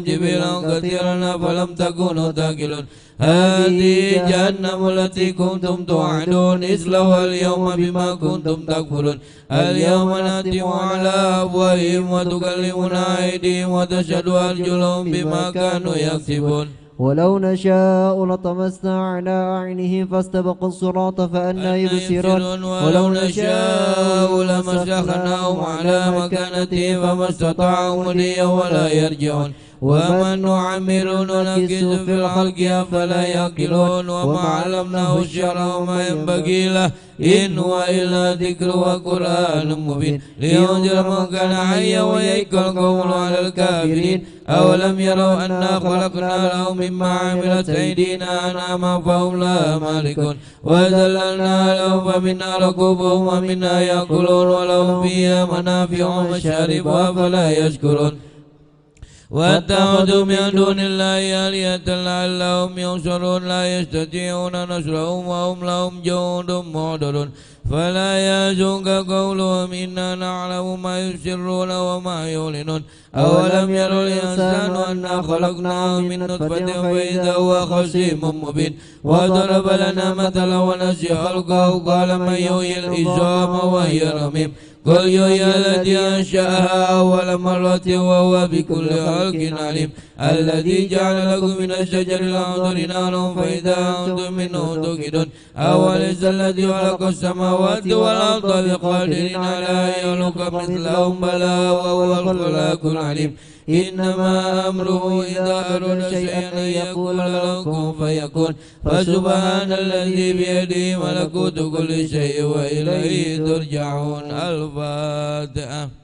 جبلا كثيرا فلم تكونوا تاكلون هذه جهنم التي كنتم توعدون اصلوها اليوم بما كنتم تكفرون اليوم نختم على أفواههم وتكلمنا أيديهم وتشهد أرجلهم بما كانوا يكسبون ولو نشاء لطمسنا على أعينهم فاستبقوا الصراط فأنى يبصرون ولو نشاء لمسخناهم على مكانتهم فما استطاعوا مضيا ولا يرجعون ومن نعمر ننكس في الخلق أفلا يعقلون وما علمناه الشرع وما ينبغي له إن هو إلا ذكر وقرآن مبين لينذر من كان حيا ويحق القول على الكافرين أولم يروا أنا خلقنا لهم مما عملت أيدينا أنعاما فهم لها مالكون وذللنا لهم فمنها ركوبهم ومنها يأكلون ولهم فيها منافع ومشارب أفلا يشكرون واتخذوا من دون الله آلهة لعلهم ينصرون لا يستطيعون نصرهم وهم لهم جند محضرون فلا يحزنك قولهم إنا نعلم ما يسرون وما يعلنون أولم يروا الإنسان أنا خلقناه من نطفة فإذا هو خصيم مبين وضرب لنا مثلا ونسي خلقه قال من يحيي العظام وهي رميم قل يحيي الذي أنشأها أول مرة وهو بكل خلق عليم الذي جعل لكم من الشجر الأخضر نارا فإذا أنتم منه توقدون أوليس الذي خلق السماوات والأرض بقادر على أن يخلق مثلهم بلى وهو الخلاق العليم إنما أمره إذا أراد شيئا أن يقول له كن فيكون فسبحان الذي بيده ملكوت كل شيء وإليه ترجعون الفاتحة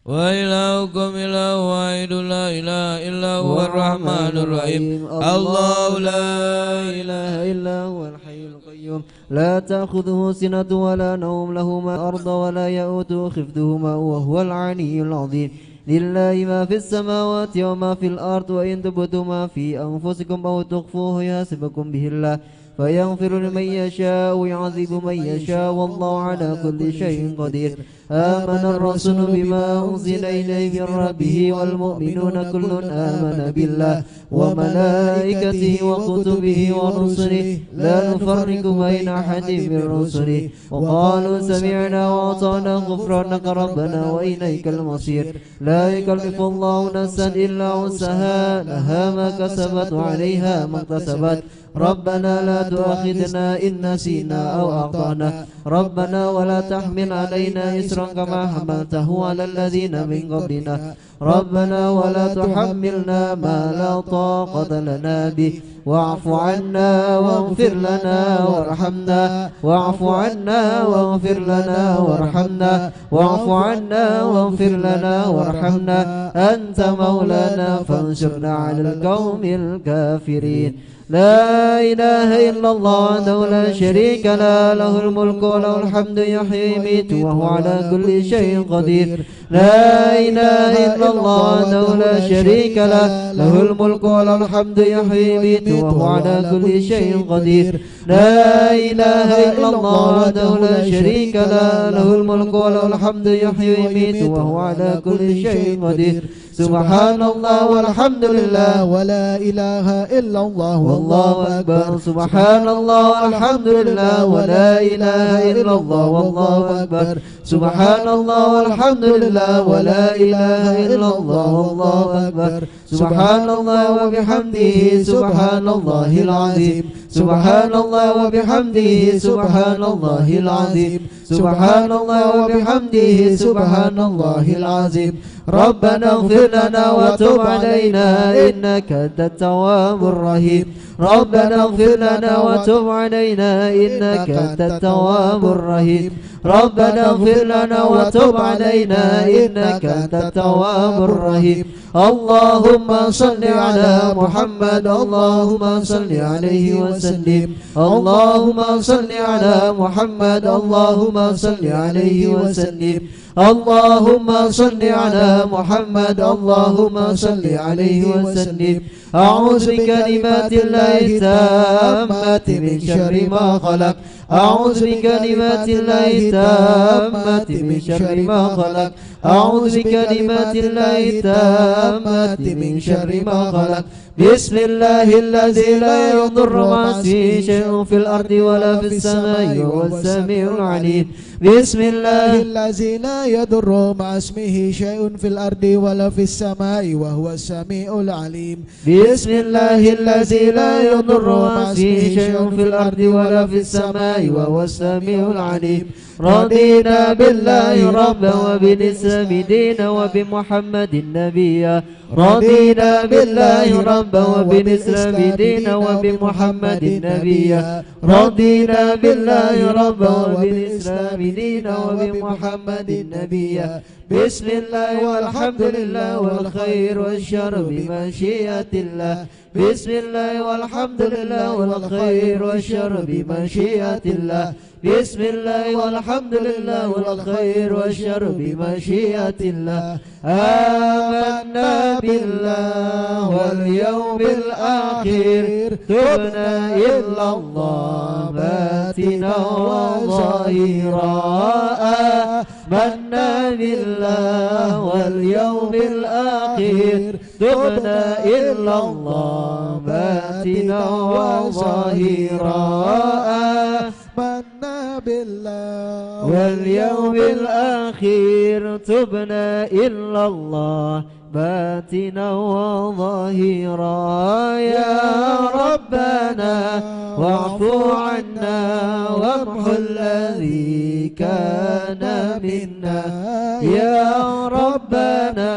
وإلهكم إله واحد لا إله إلا هو الرحمن الرحيم الله لا إله إلا هو الحي القيوم لا تأخذه سنة ولا نوم له ما الأرض ولا يؤوده حفظهما وهو العلي العظيم لله ما في السماوات وما في الأرض وإن تبدوا ما في أنفسكم أو تخفوه يحاسبكم به الله فيغفر لمن يشاء ويعذب من يشاء والله على كل شيء قدير آمن الرسول بما أنزل إليه من ربه والمؤمنون كل آمن بالله وملائكته وكتبه ورسله لا نفرق بين أحد من رسله وقالوا سمعنا وأطعنا غفرانك ربنا وإليك المصير لا يكلف الله نفسا إلا وسعها لها ما كسبت وعليها ما اكتسبت ربنا لا تؤاخذنا إن نسينا أو أخطأنا ربنا ولا تحمل علينا إصرا كما حملته على الذين من قبلنا ربنا ولا تحملنا ما لا طاقة لنا به واعف عنا واغفر لنا وارحمنا واعف عنا واغفر لنا وارحمنا واعف عنا واغفر لنا وارحمنا أنت مولانا فانصرنا على القوم الكافرين لا إله إلا الله وحده لا شريك له له الملك وله الحمد يحيي ويميت وهو على كل شيء قدير لا إله إلا الله وحده لا شريك له له الملك وله الحمد يحيي ويميت وهو على كل شيء قدير لا إله إلا الله وحده لا شريك له له الملك وله الحمد يحيي ويميت وهو على كل شيء قدير سبحان الله والحمد لله ولا إله إلا الله والله أكبر سبحان الله والحمد لله ولا إله إلا الله والله أكبر سبحان الله والحمد لله ولا إله إلا الله والله أكبر سبحان الله وبحمده سبحان الله العظيم سبحان الله وبحمده سبحان الله العظيم سبحان الله وبحمده سبحان الله العظيم ربنا اغفر لنا وتب علينا إنك أنت التواب الرحيم ربنا اغفر لنا وتب علينا إنك أنت التواب الرحيم ربنا اغفر لنا وتب علينا إنك أنت التواب الرحيم اللهم صل على محمد اللهم صل عليه وسلم اللهم صل على محمد اللهم صل عليه وسلم اللهم صل على محمد اللهم صل عليه وسلم أعوذ بكلمات الله التامات من شر ما خلق أعوذ بكلمات الله التامة من شر ما خلق أعوذ بكلمات الله التامة من شر ما خلق بسم الله الذي لا يضر مع اسمه شيء في الأرض ولا في السماء وهو السميع العليم بسم الله الذي لا يضر مع اسمه شيء في الأرض ولا في السماء وهو السميع العليم بسم الله الذي لا يضر مع اسمه شيء في الأرض ولا في السماء وهو السميع العليم رضينا بالله ربا وبالإسلام دينا وبمحمد نبيا رضينا بالله ربا وبالإسلام دينا وبمحمد نبيا رضينا بالله ربا وبالإسلام دينا وبمحمد نبيا بسم الله والحمد لله والخير والشر بمشيئة الله بسم الله والحمد لله والخير والشر بمشيئة الله بسم الله والحمد لله والخير والشر بمشيئة الله آمنا بالله واليوم الآخر تبنا إلا الله باتنا وظاهرا آمنا بالله واليوم الآخر تبنا إلا الله باتنا وظاهرا آمنا بالله واليوم الآخر تبنا إلا الله باتنا وظاهرا يا ربنا واعف عنا وامح الذي كان منا يا ربنا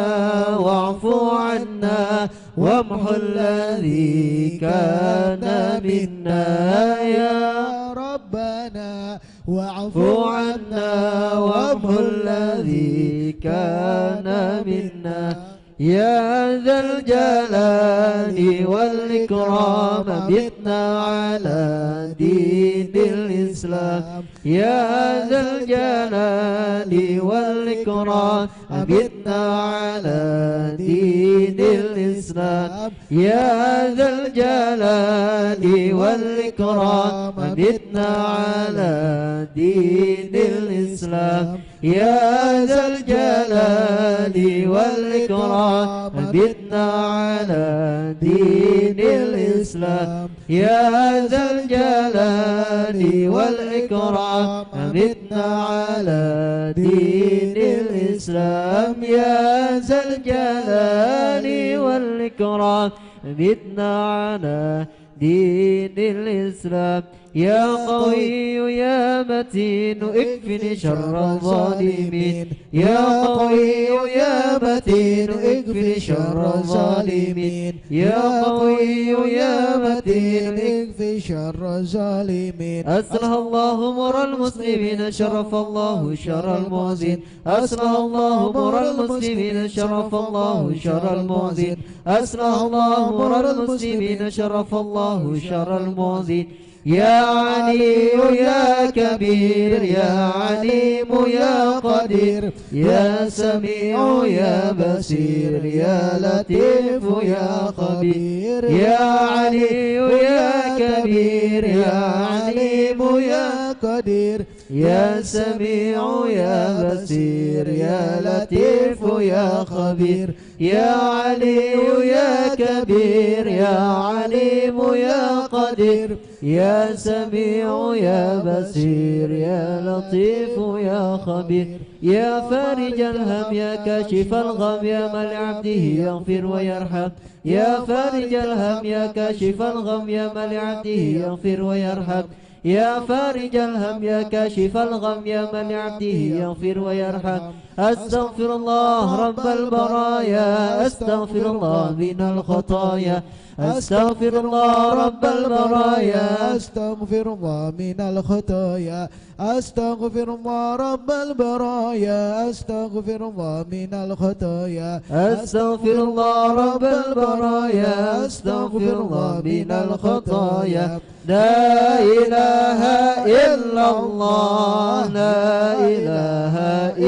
واعف عنا وامح الذي كان منا يا ربنا واعف عنا وامح الذي كان منا يا ذا الجلال والإكرام بتنا على دين الإسلام يا ذا الجلال والإكرام بتنا على دين الإسلام يا ذا الجلال والإكرام بتنا على دين الإسلام يا ذا الجلال والإكرام بتنا على دين الإسلام يا ذا الجلال والإكرام بتنا على دين الإسلام يا ذا الجلال والإكرام بتنا على دين الإسلام يا قوي يا متين اكفني شر الظالمين يا قوي يا متين اكفني شر الظالمين يا قوي يا متين اكفي شر الظالمين أصلح الله أمور المسلمين شرف الله شر المؤذين أصلح الله أمور المسلمين شرف الله شر المؤذين أصلح الله أمور المسلمين شرف الله شر المؤذين يا علي يا كبير يا عليم يا قدير يا سميع يا بصير يا لطيف يا خبير يا علي يا كبير يا عليم يا قدير يا سميع يا بصير يا لطيف يا خبير يا علي يا كبير يا عليم يا قدير يا سميع يا بصير يا لطيف يا خبير يا فارج الهم يا كاشف الغم يا من لعبده يغفر ويرحم يا فارج الهم يا كاشف الغم يا من لعبده يغفر ويرحم يا فارج الهم يا كاشف الغم يا من لعبده يغفر ويرحم أستغفر الله رب البرايا أستغفر الله من الخطايا أستغفر الله رب البرايا أستغفر الله من الخطايا أستغفر الله رب البرايا أستغفر الله من الخطايا أستغفر الله رب البرايا أستغفر الله من الخطايا لا إله إلا الله لا إله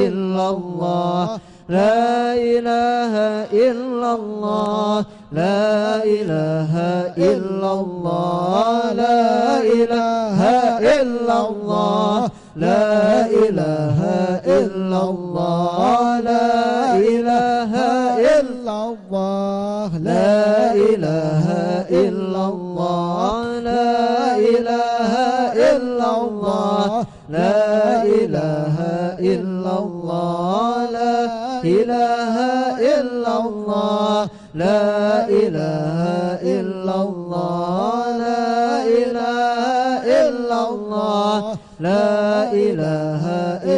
إلا الله لا إله إلا الله لا إله إلا الله لا إله إلا الله لا إله إلا الله لا إله إلا الله لا إله إلا الله لا إله إلا الله لا إله إلا الله لا إله إلا الله لا إله إلا الله لا إله إلا الله لا إله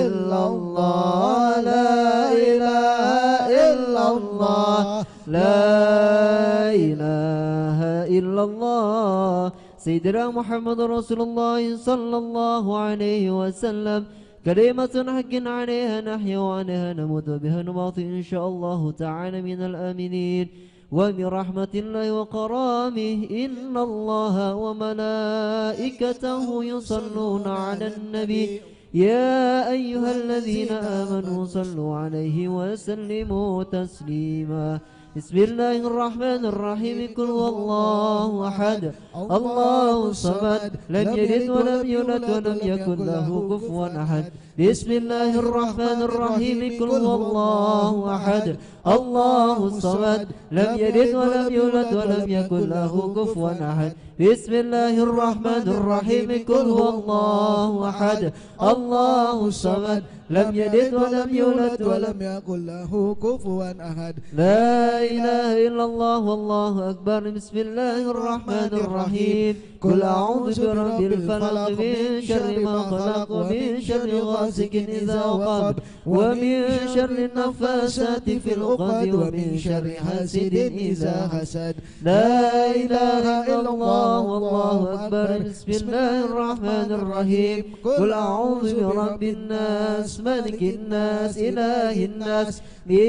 إلا الله لا إله إلا الله لا إله إلا الله سيدنا محمد رسول الله صلى الله عليه وسلم كلمة حق عليها نحيا وعنها نموت بها نماط إن شاء الله تعالى من الآمنين ومن رحمة الله وكرامه إن الله وملائكته يصلون على النبي يا أيها الذين آمنوا صلوا عليه وسلموا تسليما بسم الله الرحمن الرحيم قل هو الله أحد الله الصمد لم يلد ولم يولد ولم يكن له كفوا أحد بسم الله الرحمن الرحيم قل هو الله أحد الله الصمد لم يلد ولم يولد ولم يكن له كفوا أحد بسم الله الرحمن الرحيم قل هو الله أحد الله الصمد لم يلد ولم يولد ولم يكن له كفوا أحد لا إله إلا الله والله أكبر بسم الله الرحمن الرحيم قل أعوذ برب الفلق من شر ما خلق ومن شر غاسق إذا وقب ومن شر النفاسات في العقد ومن شر حاسد إذا حسد لا إله إلا الله والله أكبر بسم الله الرحمن الرحيم قل أعوذ برب الناس ملك الناس إله الناس من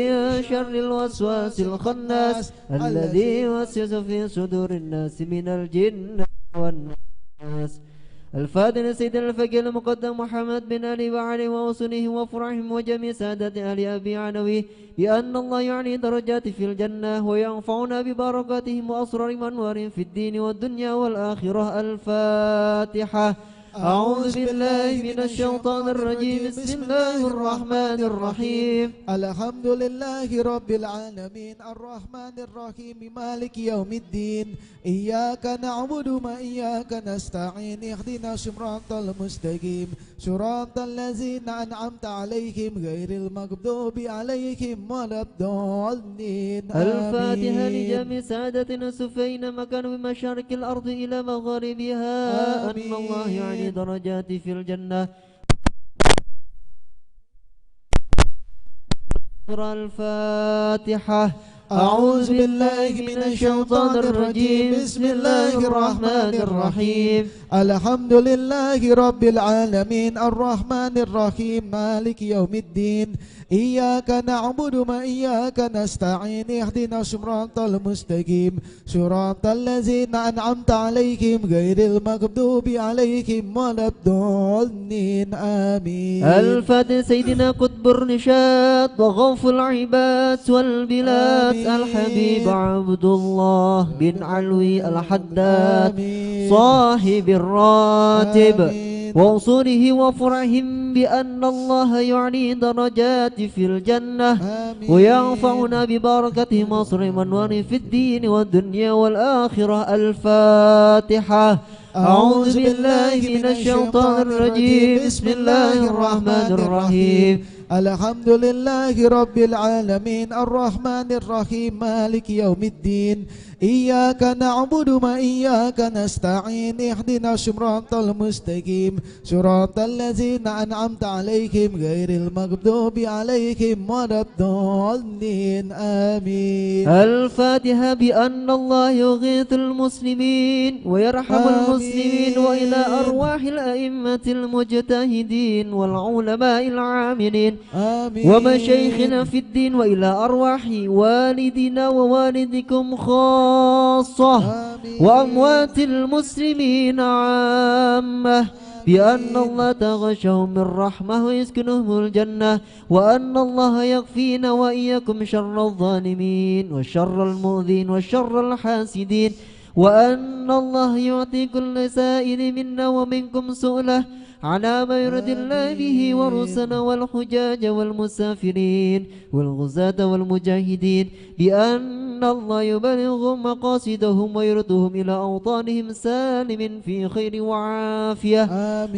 شر الوسواس الخناس الذي يوسوس في صدور الناس من الجن والناس الفاتن سيدنا الفقيه المقدم محمد بن علي وعلي وأصله وفرعهم وجميع سادة أهل أبي عنوي بأن الله يعني درجات في الجنة وينفعنا ببركاتهم وأسرار منور في الدين والدنيا والآخرة الفاتحة أعوذ بالله من الشيطان الرجيم بسم الله الرحمن الرحيم الحمد لله رب العالمين الرحمن الرحيم مالك يوم الدين إياك نعبد وإياك نستعين اهدنا الصراط المستقيم صراط الذين أنعمت عليهم غير المغضوب عليهم ولا الضالين الفاتحة لجميع سادتنا سفين مكان بمشارق الأرض إلى مغاربها أن الله يعني درجات في الجنة الفاتحة أعوذ بالله من الشيطان الرجيم بسم الله الرحمن الرحيم الحمد لله رب العالمين الرحمن الرحيم مالك يوم الدين إياك نعبد وإياك نستعين اهدنا الصراط المستقيم صراط الذين أنعمت عليهم غير المغضوب عليهم ولا الضالين آمين الفاتح سيدنا قطب الرشاد وغوث العباد والبلاد الحبيب عبد الله بن علوي الحداد صاحب الراتب وأصوله وفرعهم بأن الله يعني درجات في الجنة وينفعنا ببركته مصر منور في الدين والدنيا والآخرة الفاتحة أعوذ بالله من الشيطان الرجيم بسم الله الرحمن الرحيم الحمد لله رب العالمين الرحمن الرحيم مالك يوم الدين إياك نعبد وإياك نستعين اهدنا الصراط المستقيم صراط الذين أنعمت عليهم غير المغضوب عليهم ولا الضالين آمين الفاتحة بأن الله يغيث المسلمين ويرحم المسلمين وإلى أرواح الأئمة المجتهدين والعلماء العاملين آمين ومشايخنا في الدين وإلى أرواح والدنا ووالدكم خاصة وأموات المسلمين عامة بأن الله تغشهم من رحمة ويسكنهم الجنة وأن الله يكفينا وإياكم شر الظالمين وشر المؤذين وشر الحاسدين وأن الله يعطي كل سائل منا ومنكم سؤله على ما يرد الله به ورسلنا والحجاج والمسافرين والغزاة والمجاهدين بأن الله يبلغهم مقاصدهم ويردهم إلى أوطانهم سالم في خير وعافية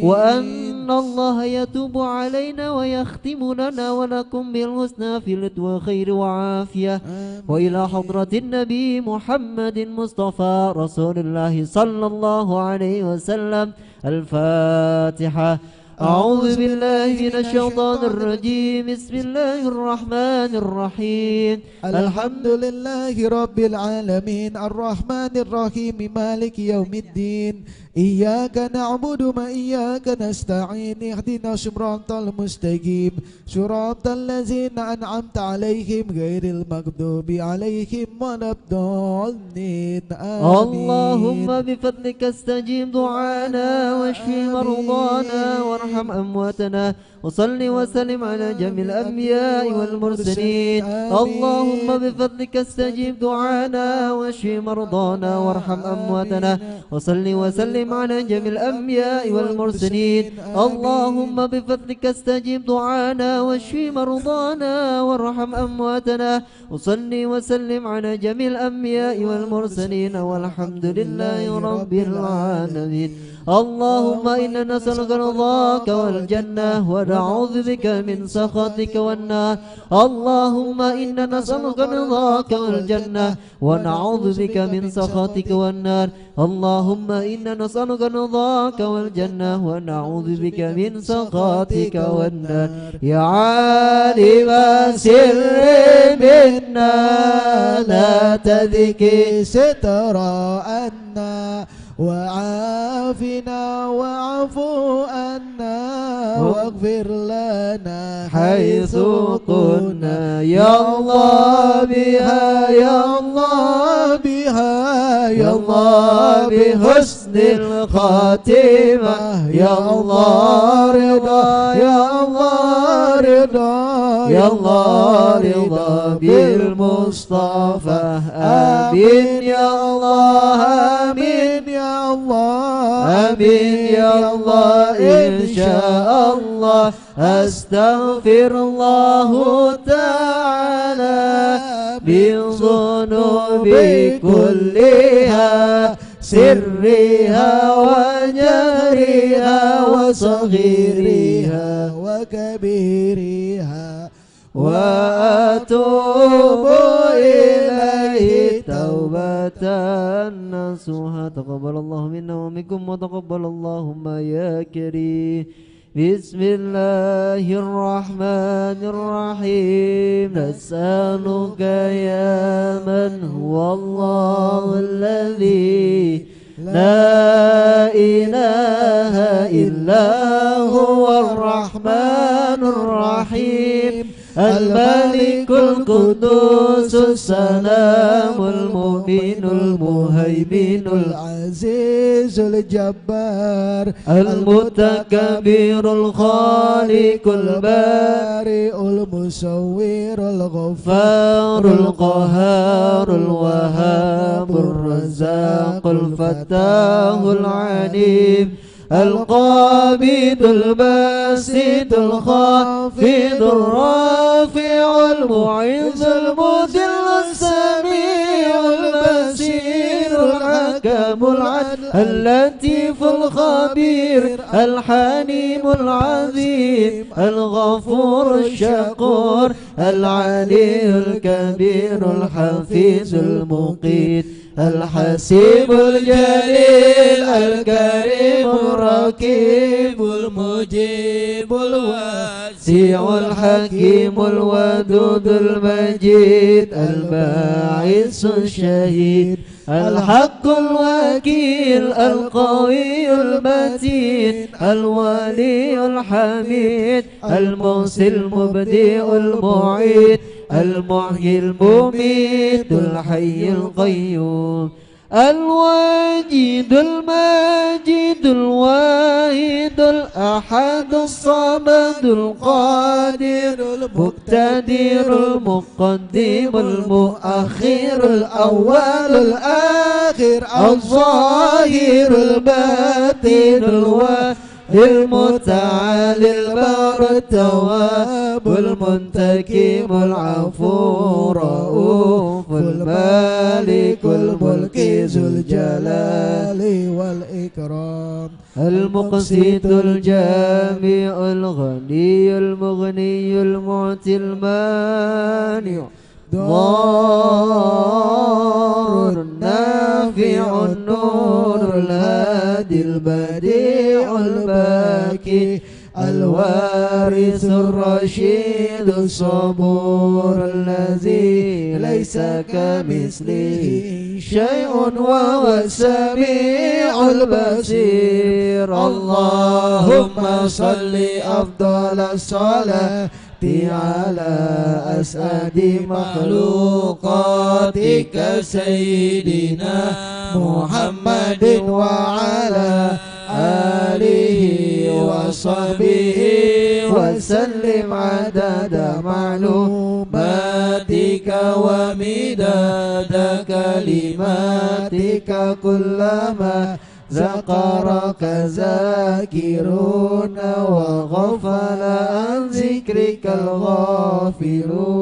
وأن الله يتوب علينا ويختم لنا ولكم بالحسنى في وخير وعافية وإلى حضرة النبي محمد مصطفى رسول الله صلى الله عليه وسلم الفاتحة. أعوذ بالله من الشيطان الرجيم. بسم الله الرحمن الرحيم. الحمد لله رب العالمين الرحمن الرحيم مالك يوم الدين إياك نعبد وإياك نستعين اهدنا الصراط المستقيم صراط الذين أنعمت عليهم غير المغضوب عليهم ولا الضالين آمين. اللهم بفضلك استجيب دعانا واشف مرضانا وارحم أمواتنا وصل وسلم على جميع الأنبياء والمرسلين. اللهم بفضلك استجيب دعانا واشف مرضانا وارحم أمواتنا وصل وسلم على جميع الأنبياء والمرسلين. اللهم بفضلك استجيب دعانا واشف مرضانا وارحم أمواتنا وصل وسلم على جميع الأنبياء والمرسلين والحمد لله رب العالمين. اللهم إنا نسألك رضاك والجنة ونعوذ بك من سخطك والنار. اللهم إنا نسألك رضاك والجنة ونعوذ بك من سخطك والنار. اللهم إنا نسألك رضاك والجنة ونعوذ بك من سخطك والنار. يا عالم السر منا لا تذكي ستر عنا وعافنا واعفو عنا واغفر لنا حيث كنا. يا الله بها يا الله بها يا الله بحسن الخاتمة. يا الله رضا يا الله رضا يا الله رضا بالمصطفى. آمين يا الله آمين يا الله آمين يا الله إن شاء الله. أستغفر الله تعالى من ذنوبي كلها سرها وجهرها وصغيرها وكبيرها وأتوب إليه توبة نصوحا. تقبل الله منا ومنكم وتقبل اللهم يا كريم. بسم الله الرحمن الرحيم. نسألك يا من هو الله الذي لا إله إلا هو الرحمن الرحيم الملك القدوس السلام المؤمن المهيمن العزيز الجبار المتكبر الخالق البارئ المصور الغفار القهار الوهاب الرزاق الفتاح العليم القابض الباسط الخافض الرافع المعز المذل السميع البصير الحكم العدل اللطيف الخبير الحليم العظيم الغفور الشكور العلي الكبير الحفيظ المقيت الحسيب الجليل الكريم الرقيب المجيب الواسع الحكيم الودود المجيد الباعث الشهيد الحق الوكيل القوي المتين الولي الحميد المحصي المبدئ المعيد المحيي المميت الحي القيوم الواجد الماجد الواحد الأحد الصمد القادر المقتدر المقدم المؤخر الأول الآخر الظاهر الباطن الواحد المتعالي البر التواب المنتكم العفو رؤوف المالك الملك ذو الجلال والإكرام المقسط الجامع الغني المغني المعطي المانع ضار النافع النور الهادي البديع الباكي الوارث الرشيد الصبور الذي ليس كمثله شيء وهو السميع البصير اللهم صل أفضل الصلاة على أسعد مخلوقاتك سيدنا محمد وعلى آله وصحبه وسلم عدد معلوماتك ومداد كلماتك كلما ذكرك ذاكرون وغفل عن ذكرك الغافلون.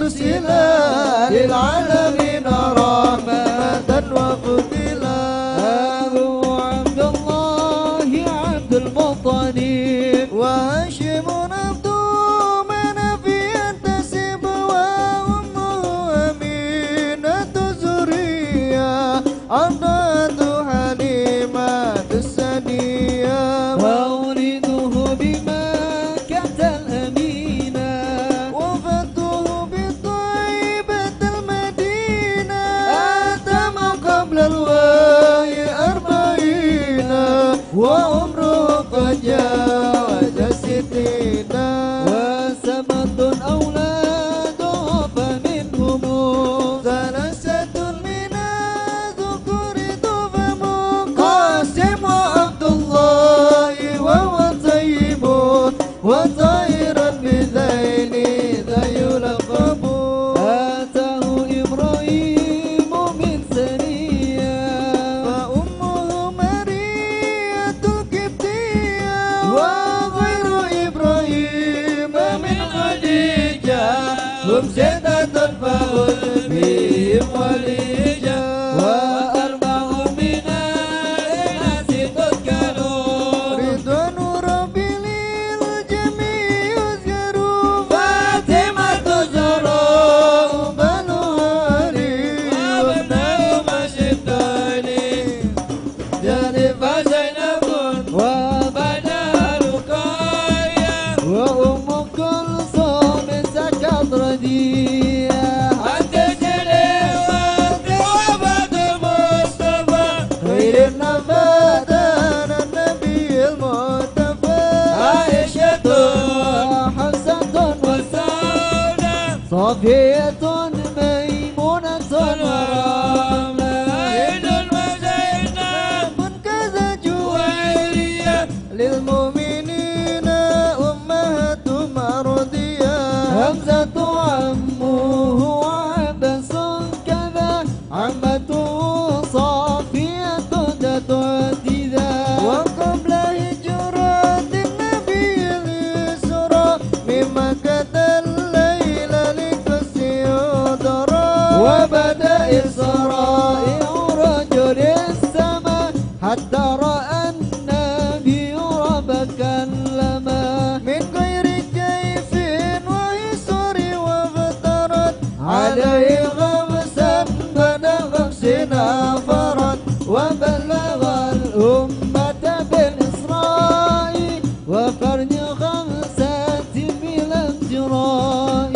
أرسلا للعالمين رحمة وفضلا أبو عبد الله عبد المطلب وهاشم عبد مناف ينتسب وأمه أمينة زرية عضة حليمة السنية وولده بمكة الأمينة وفاته بطيبة المدينة أتم قبل الوحي 40 وعمره قد جاوز 60 وسبت أولاده فمنهم ثلاثة من الذكور تفهم قاسم وعبد الله وهو طيب وطائرا بذيل ذا يلقب آتاه إبراهيم من ثنية فأمه مرية القبطية وغير إبراهيم من خديجة هم ستة فأول بهم وليجة وأربع من الناس تذكروا رضوان ربي للجميع يذكر فاطمة الزهراء بنو هاري وابنهما شتاني جانب زينب وبنى رقية وأم كلثوم سكت ردية أنت سليمان وعبد المصطفى خير النبات أنا النبي المصطفى عائشة وحفصة وسودة صفية ميمونة ورحمة هند وزينب كذا جويرية للمؤمنين أمهات مرضية همزة عمه عبس كذا عمته صافية تتوددا وقبل هجرة النبي الإسراء من مكة الليلة لكسيودرا وبدأ إسراء رجل السماء حتى رأى النبي ربك لما من غير كيف ويسر وافترت عليه غمسا بدا غمسنا فرد وبلغ الأمة بالإسراء وفرج خمسات من الجراء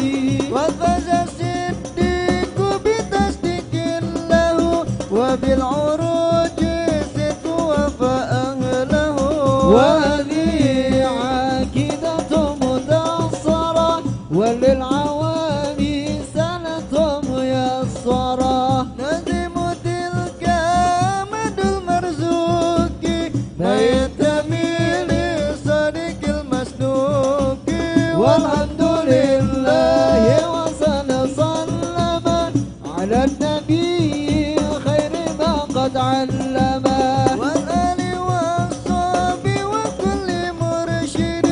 وفاز الصديق بتصديق له وبالعروج ست وفى أهله وهذه عاكدة مدصرة وللعوالي سنة ميسرة ندم تلك مد المرزوق ما ينتمي لصديق المسلوك والحمد لله وصلى سلم على النبي خير ما قد علم والآل والصحب وكل مرشد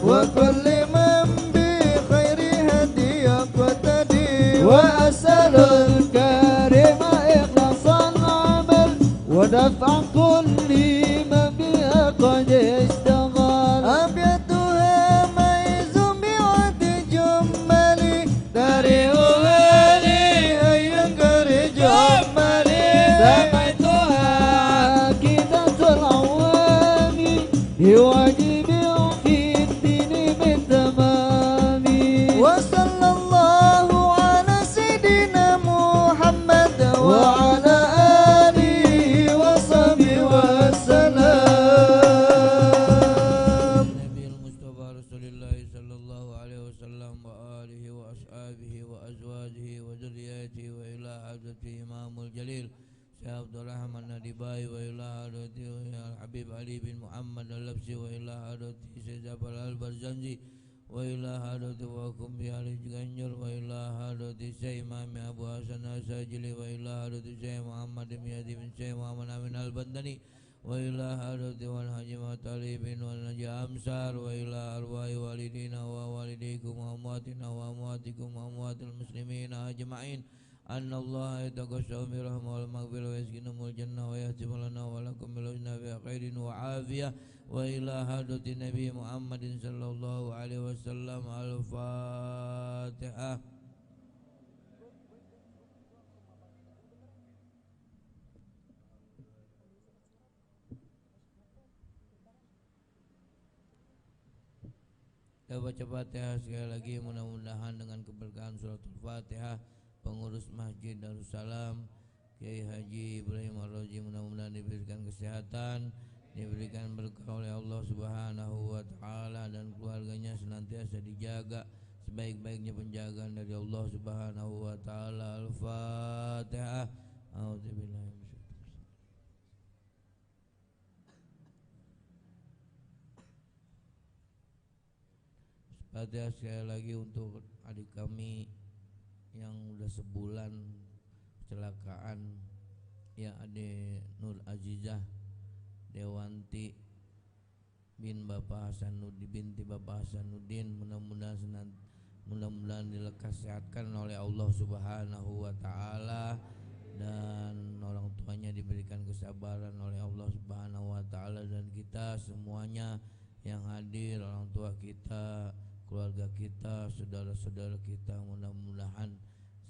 وكل من بخير هدي يقتدي وأسأل الكريم إخلاص العمل ودفع كل من بها قد اشتغل أبيتها ميز بعد جمالي تاريخها لي ينكر جمالي سمعتها عاكدة العوام بواجب في الدين من تمام وصلى الله على سيدنا محمد وعلى آله وصحبه وسلم النبي المصطفى رسول الله صلى الله عليه وسلم وآله وأصحابه وأزواجه وذرياته وإلى حضرة إمام الجليل شيخ عبد الرحمن الندباي وإلى حضرة الحبيب علي بن محمد اللبسي وإلى حضرة سيد جعفر البرزنجي وإلى حضرة وكم بأهل جنجر وإلى حضرة شيخ إمام أبو حسن الساجلي وإلى حضرة شيخ محمد ميادي بن شيخ محمد أمين البندني وإلى حضرة والحج والطالب والنجي أمسار وإلى أرواح والدينا ووالديكم وأمواتنا وأمواتكم وأموات المسلمين أجمعين أن الله يتغشوا برحمة والمغفرة ويسكنهم الجنة ويهتم لنا ولكم بالحسنى بخير وعافية وإلى حضرة النبي محمد صلى الله عليه وسلم. الفاتحة. Kita baca Fatihah sekali lagi, mudah-mudahan dengan keberkahan suratul Fatihah pengurus Masjid Darussalam Kiai Haji Ibrahim Ar-Raji mudah-mudahan diberikan kesehatan, diberikan berkah oleh Allah Subhanahu wa taala, dan keluarganya senantiasa dijaga sebaik-baiknya penjagaan dari Allah Subhanahu wa taala. Al-Fatihah. A'udzubillahi. Fatihah sekali lagi untuk adik kami yang udah sebulan kecelakaan, ya adik Nur Azizah Dewanti binti Bapak Hasanuddin, mudah-mudahan dilekas sehatkan oleh Allah Subhanahu wa taala, dan orang tuanya diberikan kesabaran oleh Allah Subhanahu wa taala, dan kita semuanya yang hadir, orang tua kita, keluarga kita, saudara-saudara kita, mudah-mudahan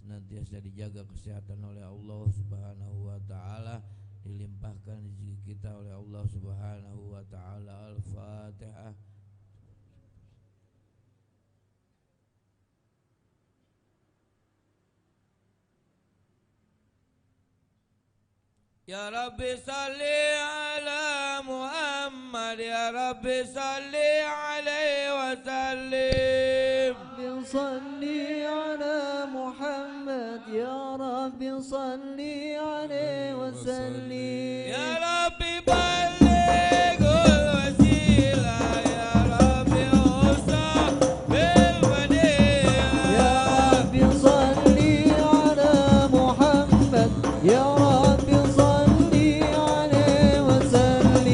senantiasa dijaga kesehatan oleh Allah Subhanahu wa taala, dilimpahkan rezeki kita oleh Allah Subhanahu wa taala. Al-Fatihah. Ya Rabbi salli ala Muhammad, ya Rabbi salli alaihi wa sallim. صلي على محمد يا رب صلي عليه وسلم يا ربي بلغ الوسيلة يا ربي اوصى بالمدينة يا رب صلي على محمد يا رب صلي عليه وسلم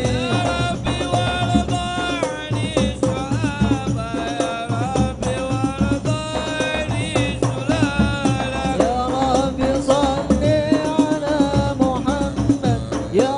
يا ربي وارضى عن الصحابة يا ربي وارضى عن السلالة يا رب صل على محمد يا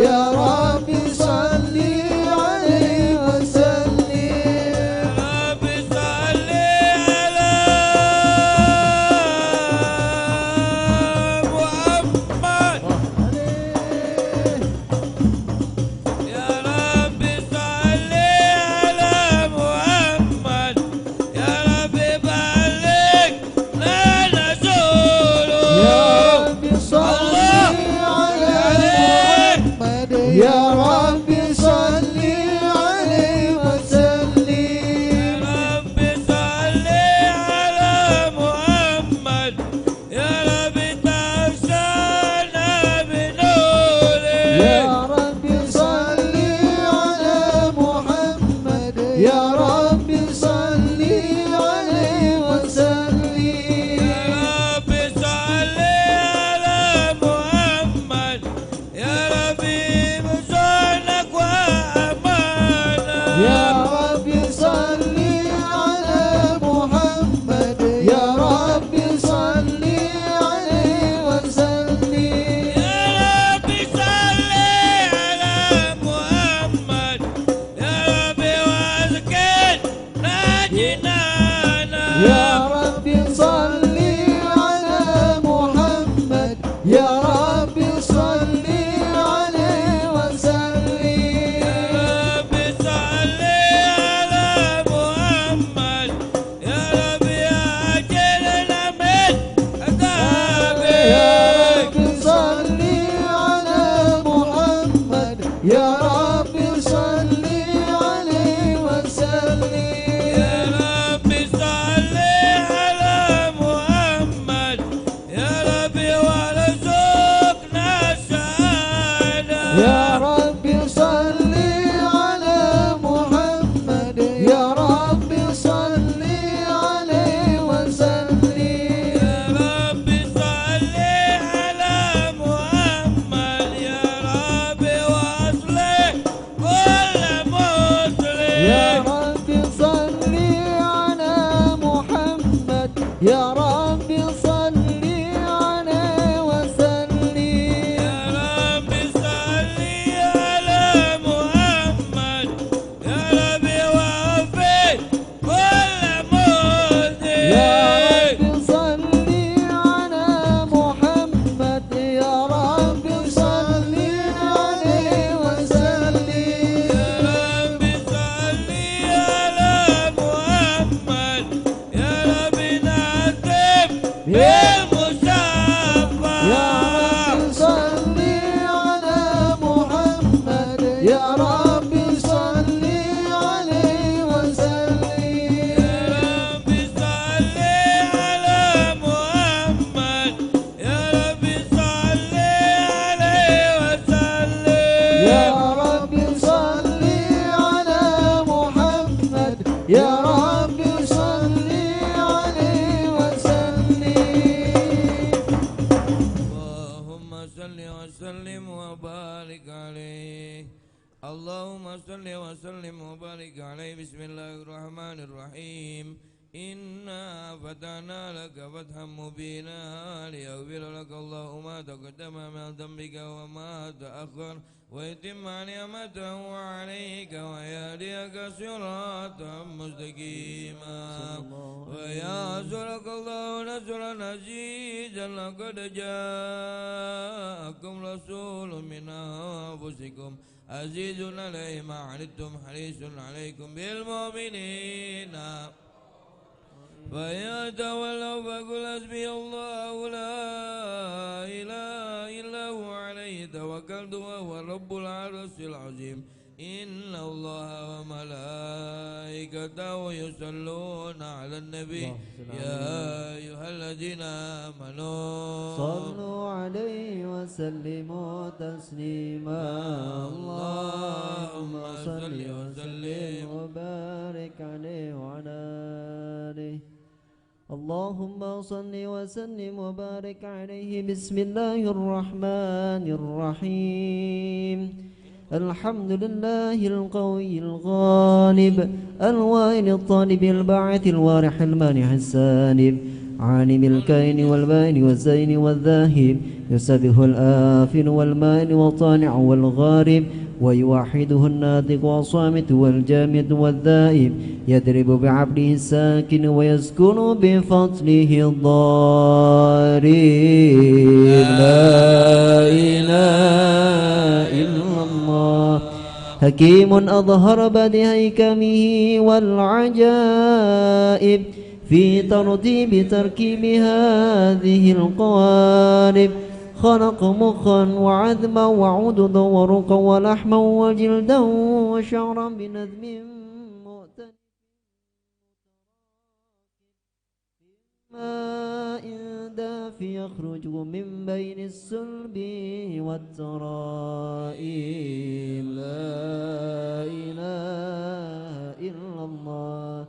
يا ربي صل عليه وسلم يا ربي صل عليه وسلم يا رب صل على محمد يا رب تغشانا بنوره يا ربي صل على محمد يا ربي صل عليه وسلم يا رب صل على محمد يا رب بصونك وأمانة يا ربي صل على محمد يا ربي صل عليه وسلم يا رب صل على محمد يا رب واسكن جنانا يا ربي صل على محمد يا ربي صل عليه وسلم يا رب صل على محمد يا رب أجرنا من عذابك يا ربي صل على محمد يا ربي صل عليه وسلم يا رب صل على محمد يا رب وارزقنا الشهادة يا ربي صل على محمد يا ربي صل عليه وسلم يا رب صل على محمد يا رب واصلح كل مسلم يا ربي صل على محمد يا ربي صل عليه وسلم يا رب صل على محمد يا رب وفق كل مسلم يا ربي صل على محمد يا ربي صل عليه وسلم يا رب صل على محمد يا رب نعتب بالمصطفى يا ربي صل على محمد يا ربي صل عليه وسلم يا رب صل على محمد يا رب صل عليه وسلم يا ربي صل على محمد يا ربي صل عليه وسلم اللهم صل وسلم وبارك عليه اللهم صل وسلم وبارك عليه بسم الله الرحمن الرحيم إنا فتحنا لك فتحا مبينا ليغفر لك الله ما تقدم من ذنبك وما تأخر ويتم نعمته عليك ويهديك صراطا مستقيما وينصرك الله نصرا عزيزا لقد جاءكم رسول من أنفسكم عزيز عليه ما عنتم حريص عليكم بالمؤمنين فإن تولوا فقل حسبي الله لا إله إلا هو عليه توكلت وهو رب العرش العظيم إن الله وملائكته يصلون على النبي يا أيها الذين آمنوا صلوا عليه وسلموا تسليما اللهم صل وسلم وبارك عليه وعلى آله اللهم صل وسلم وبارك عليه بسم الله الرحمن الرحيم الحمد لله القوي الغالب الوائل الطالب الباعث الوارح المانع السالب عالم الكائن والبائن والزين والذاهب يسبح الآفل والمائن والطالع والغارب ويوحده الناطق والصامت والجامد والذائب يضرب بعبده الساكن ويسكن بفضله الضارب لا إله إلا الله حكيم أظهر بديع حكمه والعجائب في ترتيب تركيب هذه القوالب خلق مخا وعظما وعضدا ورقا ولحما وجلدا وشعرا بنظم مؤتلف ماء دافي يخرج من بين السلب والترائب لا إله إلا الله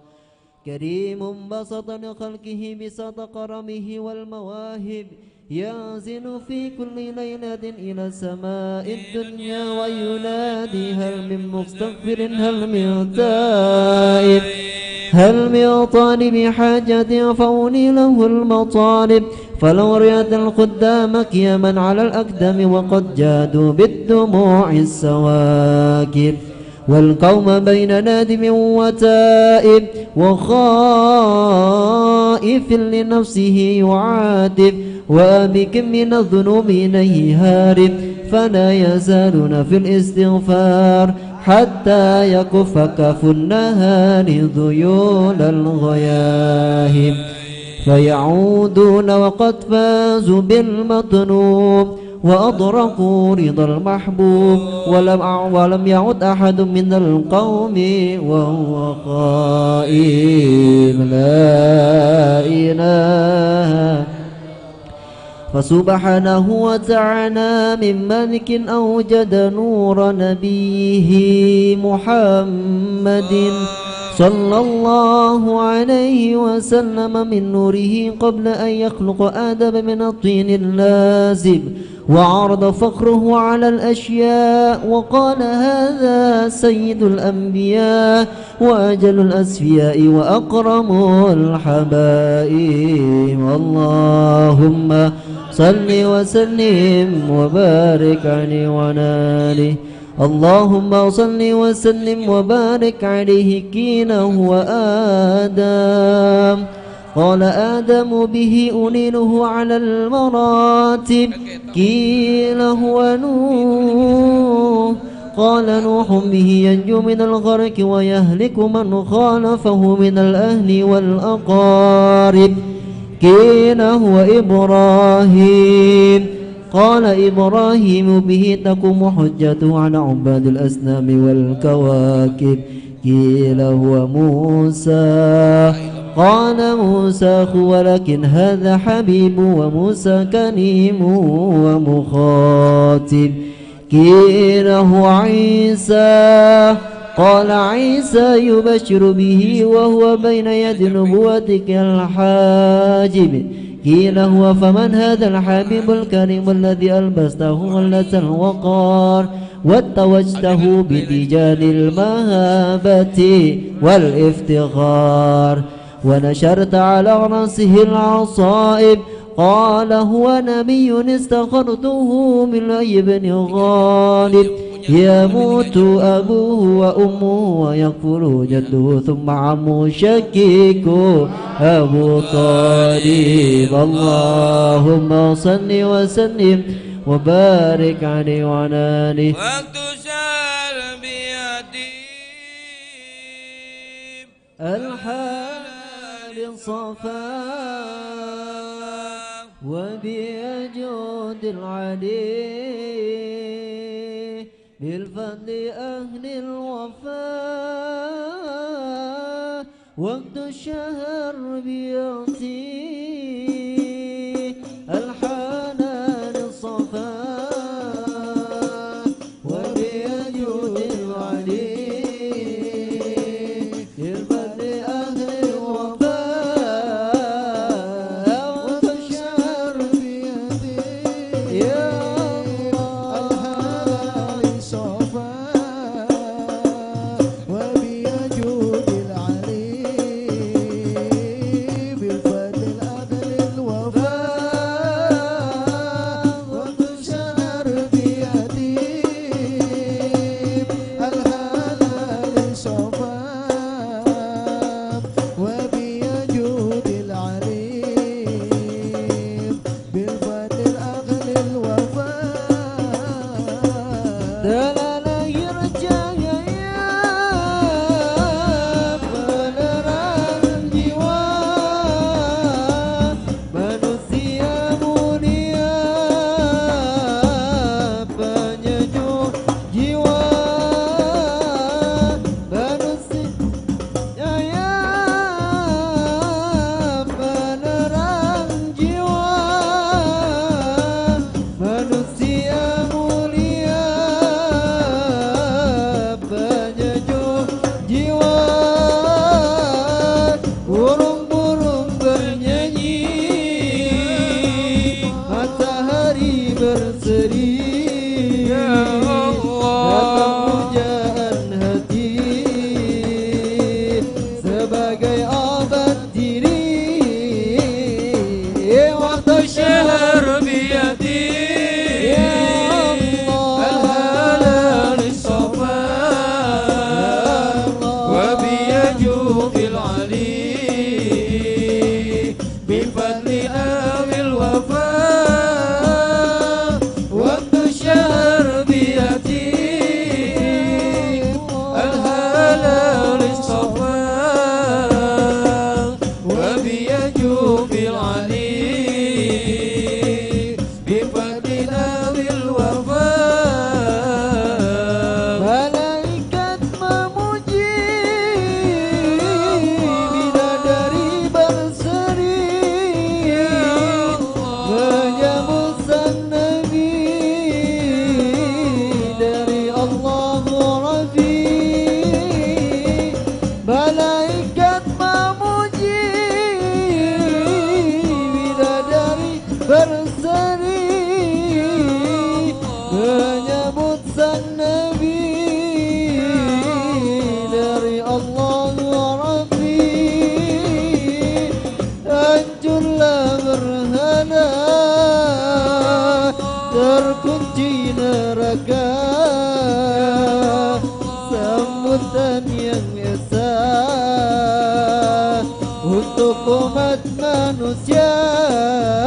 كريم بسط لخلقه بسط كرمه والمواهب ينزل في كل ليلة إلى سماء الدنيا وينادي هل من مستغفر هل من تائب هل من طالب حاجة فأولي له المطالب فلو رأيت القدام قياما على الأقدام وقد جادوا بالدموع السواكب والقوم بين نادم وتائب وخائف لنفسه يعاتب وبك من الذنوب إليه هارب فلا يزالون في الاستغفار حتى يكف كف النهار ذيول الغياهب فيعودون وقد فازوا بالمطلوب وأدركوا رضا المحبوب ولم يعد أحد من القوم وهو قائم لا إله فسبحانه وتعالى من ملك أوجد نور نبيه محمد صلى الله عليه وسلم من نوره قبل أن يخلق آدم من الطين اللازب وعرض فخره على الأشياء وقال هذا سيد الأنبياء وأجل الأسفياء وأكرم الحبائب اللهم صل وسلم وبارك عليه وعلى اللهم صل وسلم وبارك عليه كين هو آدم قال آدم به أنيله على المراتب قيل هو نوح قال نوح به ينجو من الغرق ويهلك من خالفه من الأهل والأقارب قيل هو إبراهيم قال إبراهيم به تقوم حجته على عباد الأصنام والكواكب قيل هو موسى قال موسى ولكن هذا حبيب وموسى كريم ومخاطب قيل هو عيسى قال عيسى يبشر به وهو بين يد نبوتك الحاجب قيل هو فمن هذا الحبيب الكريم الذي ألبسته غلة الوقار واتوجته بتيجان المهابة والافتخار ونشرت على رأسه العصائب قال هو نبي استخرته من ابن غالب يموت أبوه وأمه ويكفر جده ثم عمه شكيك أبو طالب اللهم صل وسلم وبارك عليه وعلى آله واكتشال بيدي الحال الصفاء وبيجود العلي بالفضل أهل الوفاء وقت الشهر بيعطي الحنان الصفاء وبيجود العلي بالفضل أهل الوفاء وقت الشهر بيعطي يا وبيجود العلي بالفضل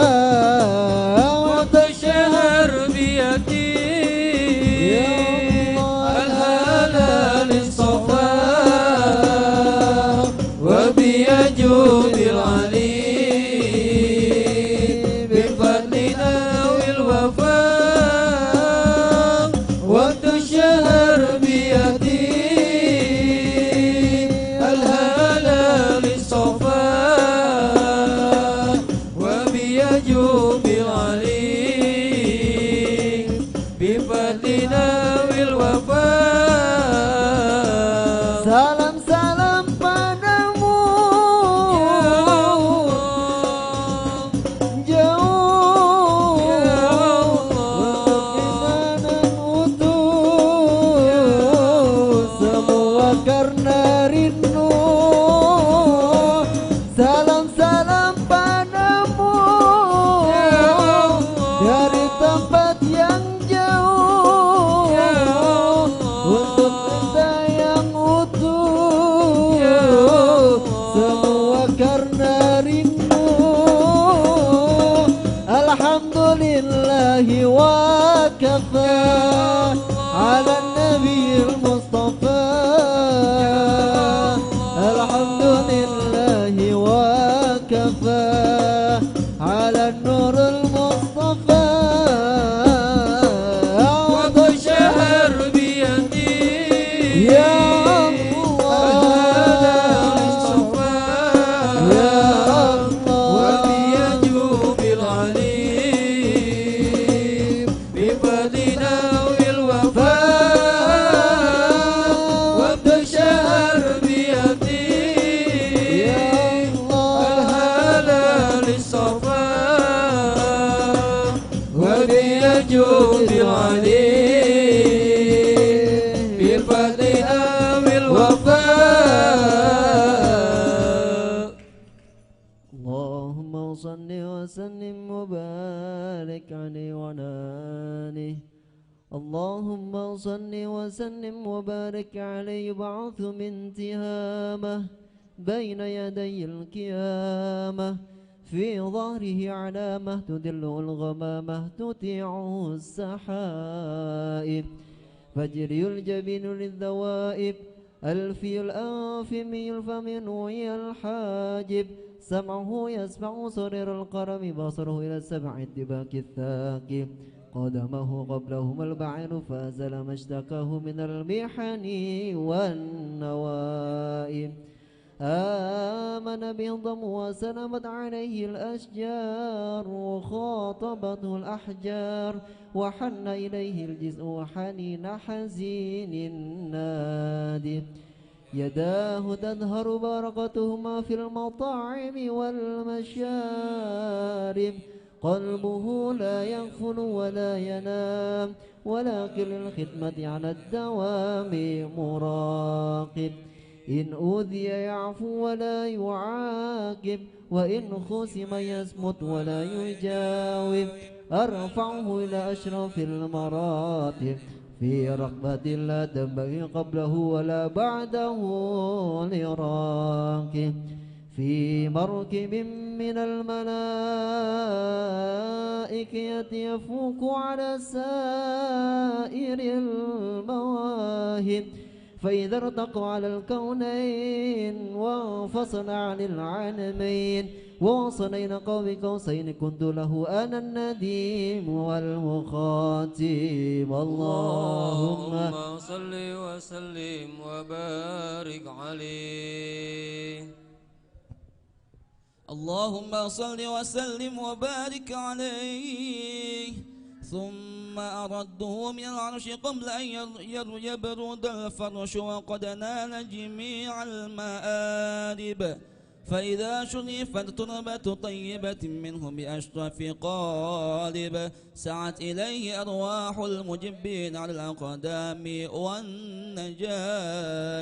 الأشجار وتشهر بيدي الهلال الصفا وبيجود العلي بفضلنا والوفاء وتشهر بيدي الهلال الصفا وبيجود العلي بفضلنا والوفاء Salam salam padamu jauh utuh semua karena rindu. Salam salam padamu dari tempat yang jauh untuk kita yang utuh semua karena rindu. Alhamdulillahi wa kafa ala nabiyil mustafa. Alhamdulillahi wa kafa ala nurul mustafa. وتشهر بيدي Ya الهلال Allah, الصفا Ya Allah, وبيجود العلي بفضلنا والوفاء وتشهر بيدي Ya Allah, الهلال الصفا وبيجود العلي بفضلنا والوفاء اللهم صل وسلم وبارك عليه وعلى آله. اللهم صل وسلم وبارك عليه يبعث من تهامه بين يدي القيامة في ظهره علامة تدله الغمامة تطيعه السحائب فجري الجبين للذوائب ألفي الأنف من الفم نوي الحاجب سمعه يسمع صرير القرم بصره إلى السبع الدباك الثاقب قدمه قبلهما البعير فازل ما اشتكاه من المحن والنوائب آمن به الضم وسلمت عليه الأشجار وخاطبته الأحجار وحن إليه الجزء وحنين حزين نادي يداه تظهر بركتهما في المطاعم والمشارب قلبه لا يغفل ولا ينام ولكن للخدمة على الدوام مراقب إن أوذي يعفو ولا يعاقب وإن خصم يصمت ولا يجاوب أرفعه إلى أشرف المراتب في رغبة لا تنبغي قبله ولا بعده لراكب في مركب من الملائكة يفوق على سائر المواهب فإذا ارتقوا على الكونين وانفصل عن العالمين ووصلين قوم قوسين كنت له أنا النديم والمخاتم. اللهم صل وسلم وبارك عليه. اللهم صل وسلم وبارك عليه. ثم أرده من العرش قبل أن يبرد الفرش وقد نال جميع المآرب فإذا شرفت تربة طيبة منه بأشرف قالب سعت إليه أرواح المجبين على الأقدام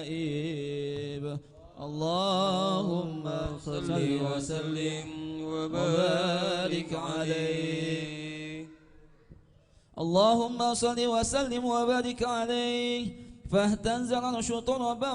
والنجائب. اللهم صل وسلم وبارك عليه. اللهم صل وسلم وبارك عليه. فاهتز العرش طربا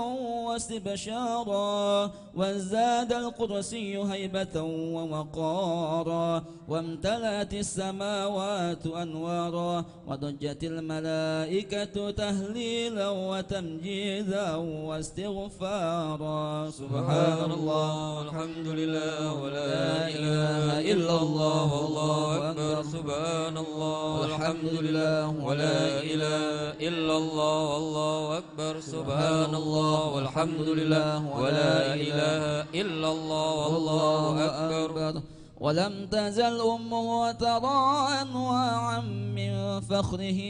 واستبشارا وازداد القدسي هيبة ووقارا وامتلأت السماوات أنوارا وضجت الملائكة تهليلا وتمجيدا واستغفارا سبحان الله والحمد لله ولا إله إلا الله والله أكبر سبحان الله والحمد لله ولا إله إلا الله والله أكبر سبحان الله والحمد لله ولا إله إلا الله والله أكبر ولم تزل أمه ترى أنواعا من فخره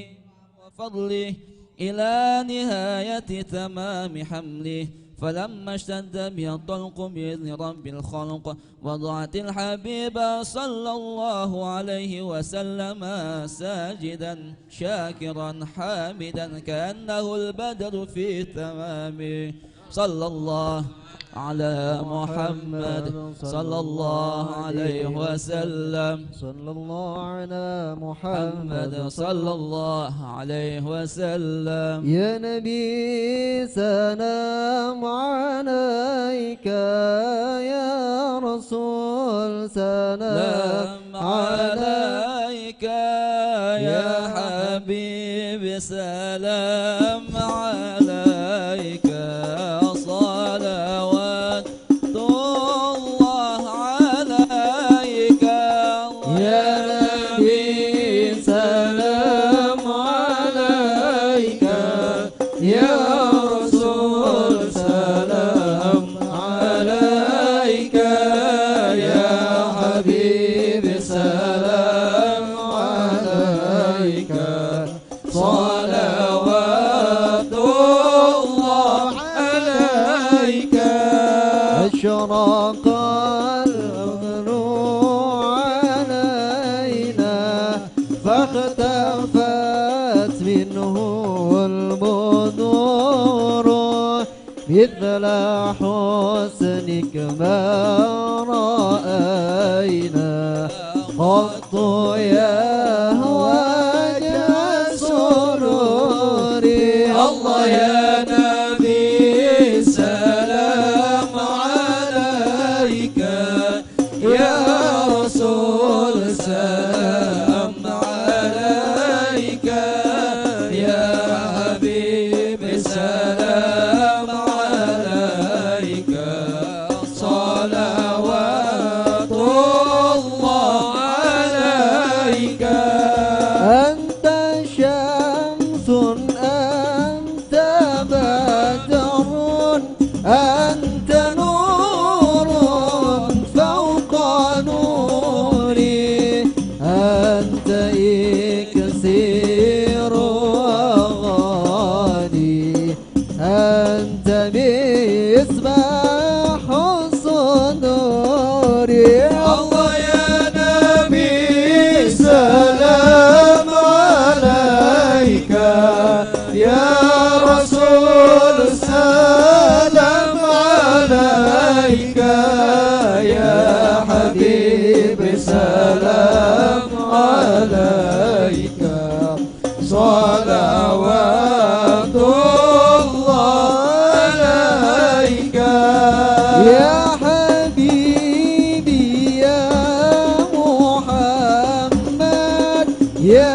وفضله إلى نهاية تمام حمله فلما اشتد به الطلق بإذن رب الخلق وضعت الحبيب صلى الله عليه وسلم ساجدا شاكرا حامدا كأنه البدر في تمامه صلى الله على محمد صلى الله عليه وسلم صلى الله على محمد صلى الله عليه وسلم يا نبي سلام عليك يا رسول سلام عليك يا حبيبي سلام عليك صلوات الله عليك يا نبي سلام عليك يا رسول سلام عليك يا حبيبي سلام عليك صلوات الله عليك أشرق الأمر علينا فاختفت منه البدور مثل حسنك ما رأينا قط يا وجه سروري الله يا نبي سلام عليك يا رسول سلام عليك يا حبيبي سلام عليك صلوات الله عليك أنت شمس أنت بدر أنت نور فوق نوري أنت إكسير أغاني أنت مصباح الصدور الله يا نبي سلام عليك يا رسول سلام عليك يا حبيبي سلام عليك صلوات الله عليك يا حبيبي يا محمد يا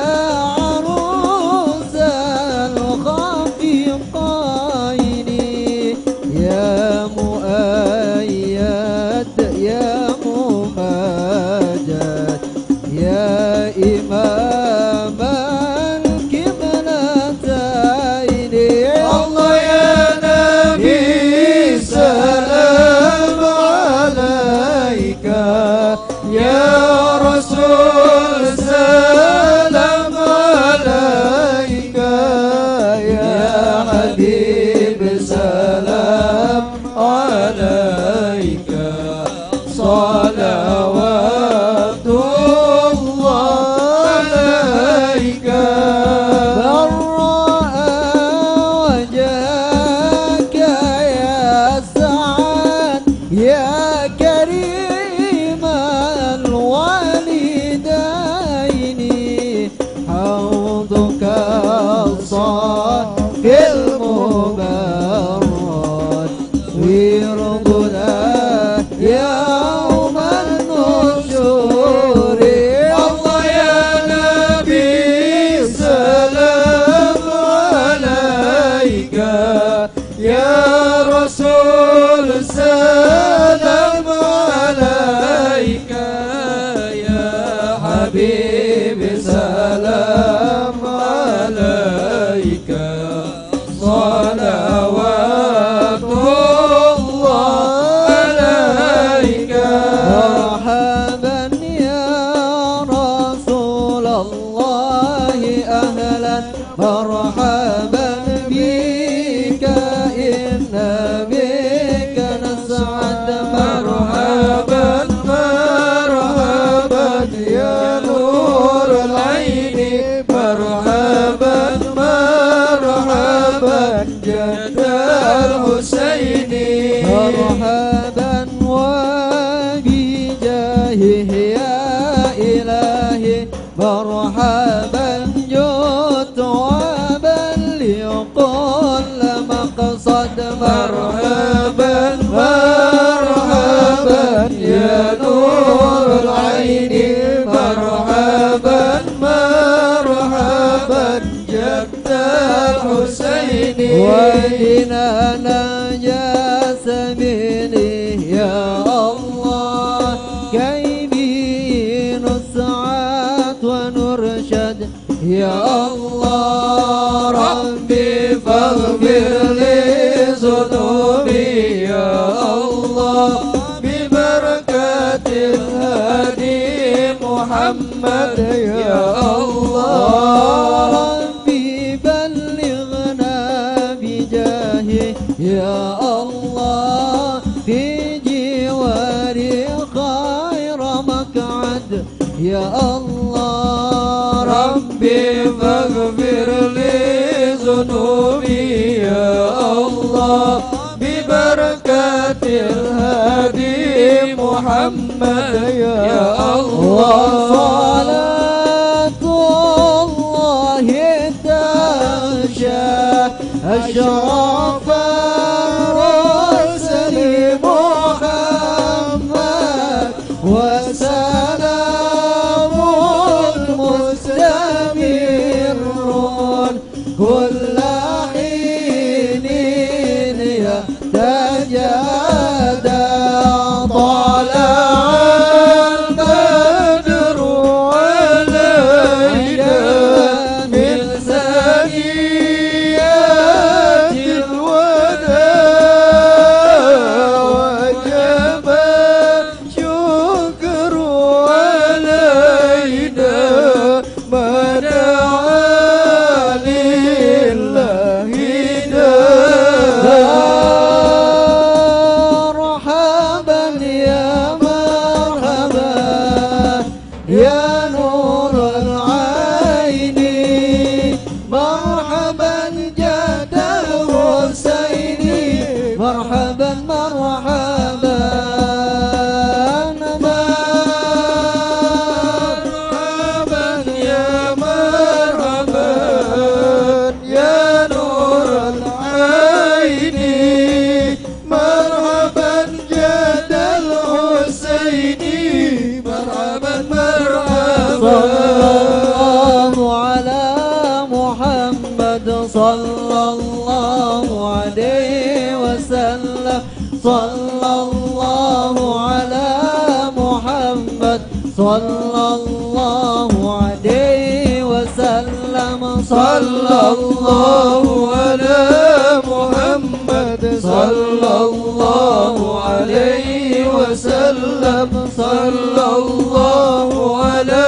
عروس الخفيقين يا مؤيد يا ممجد يا إمام الكبلتين الله يا نبي سلام عليك يا رسول سلام عليك يا حبيب سلام عليك صلوات الله عليك من رأى وجهك يا سعد يا كريم الوالدين حوضك الصافي المهدى جد الحسين مرحبا وبجاهه يا إلهي مرحبا جئت وبلغ كل مقصد مرحبا مرحبا يا نور العين مرحبا مرحبا جد الحسين وإنا نجاس مني يا الله كي به نسعد ونرشد يا الله ربي فاغفر لي ذنوبي يا الله ببركة الهادي محمد يا الله ربي بلغنا بجاهه يا الله في جواري خير مقعد يا الله ربي فاغفر لي ذنوبي يا الله ببركة الهادي محمد يا الله صلاة الله تغشى أشرف الرسل محمد وسلام مستمر كل حين يتجدد طلع البدر علينا من ثنيات الوداع وجب الشكر علينا ما دعا لله مرحبا يا مرحبا يا نور العين مرحبا جد الحسين مرحبا مرحبا مرحبا يا مرحبا يا نور العين مرحبا جد الحسين مرحبا مرحبا صلى الله عليه وسلم صلى الله على محمد صلى الله عليه وسلم صلى الله على محمد صلى الله عليه وسلم صلى الله على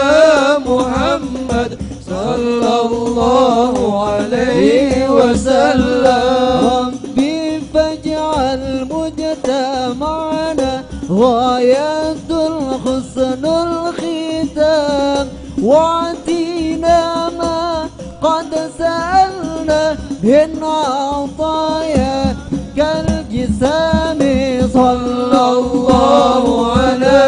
محمد صلى الله عليه وسلم ربي فاجعل مجتمعنا غاية الحسن الختام واعطينا ما قد سألنا من عطايا كالجسام صلى الله على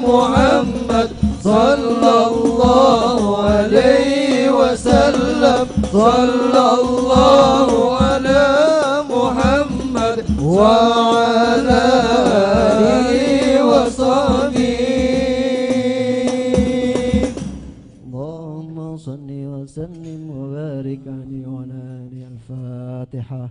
محمد صلى الله عليه وسلم صلى الله على محمد وعلى آله وصحبه اللهم صل وسلم وبارك عليه وعلى آله الفاتحة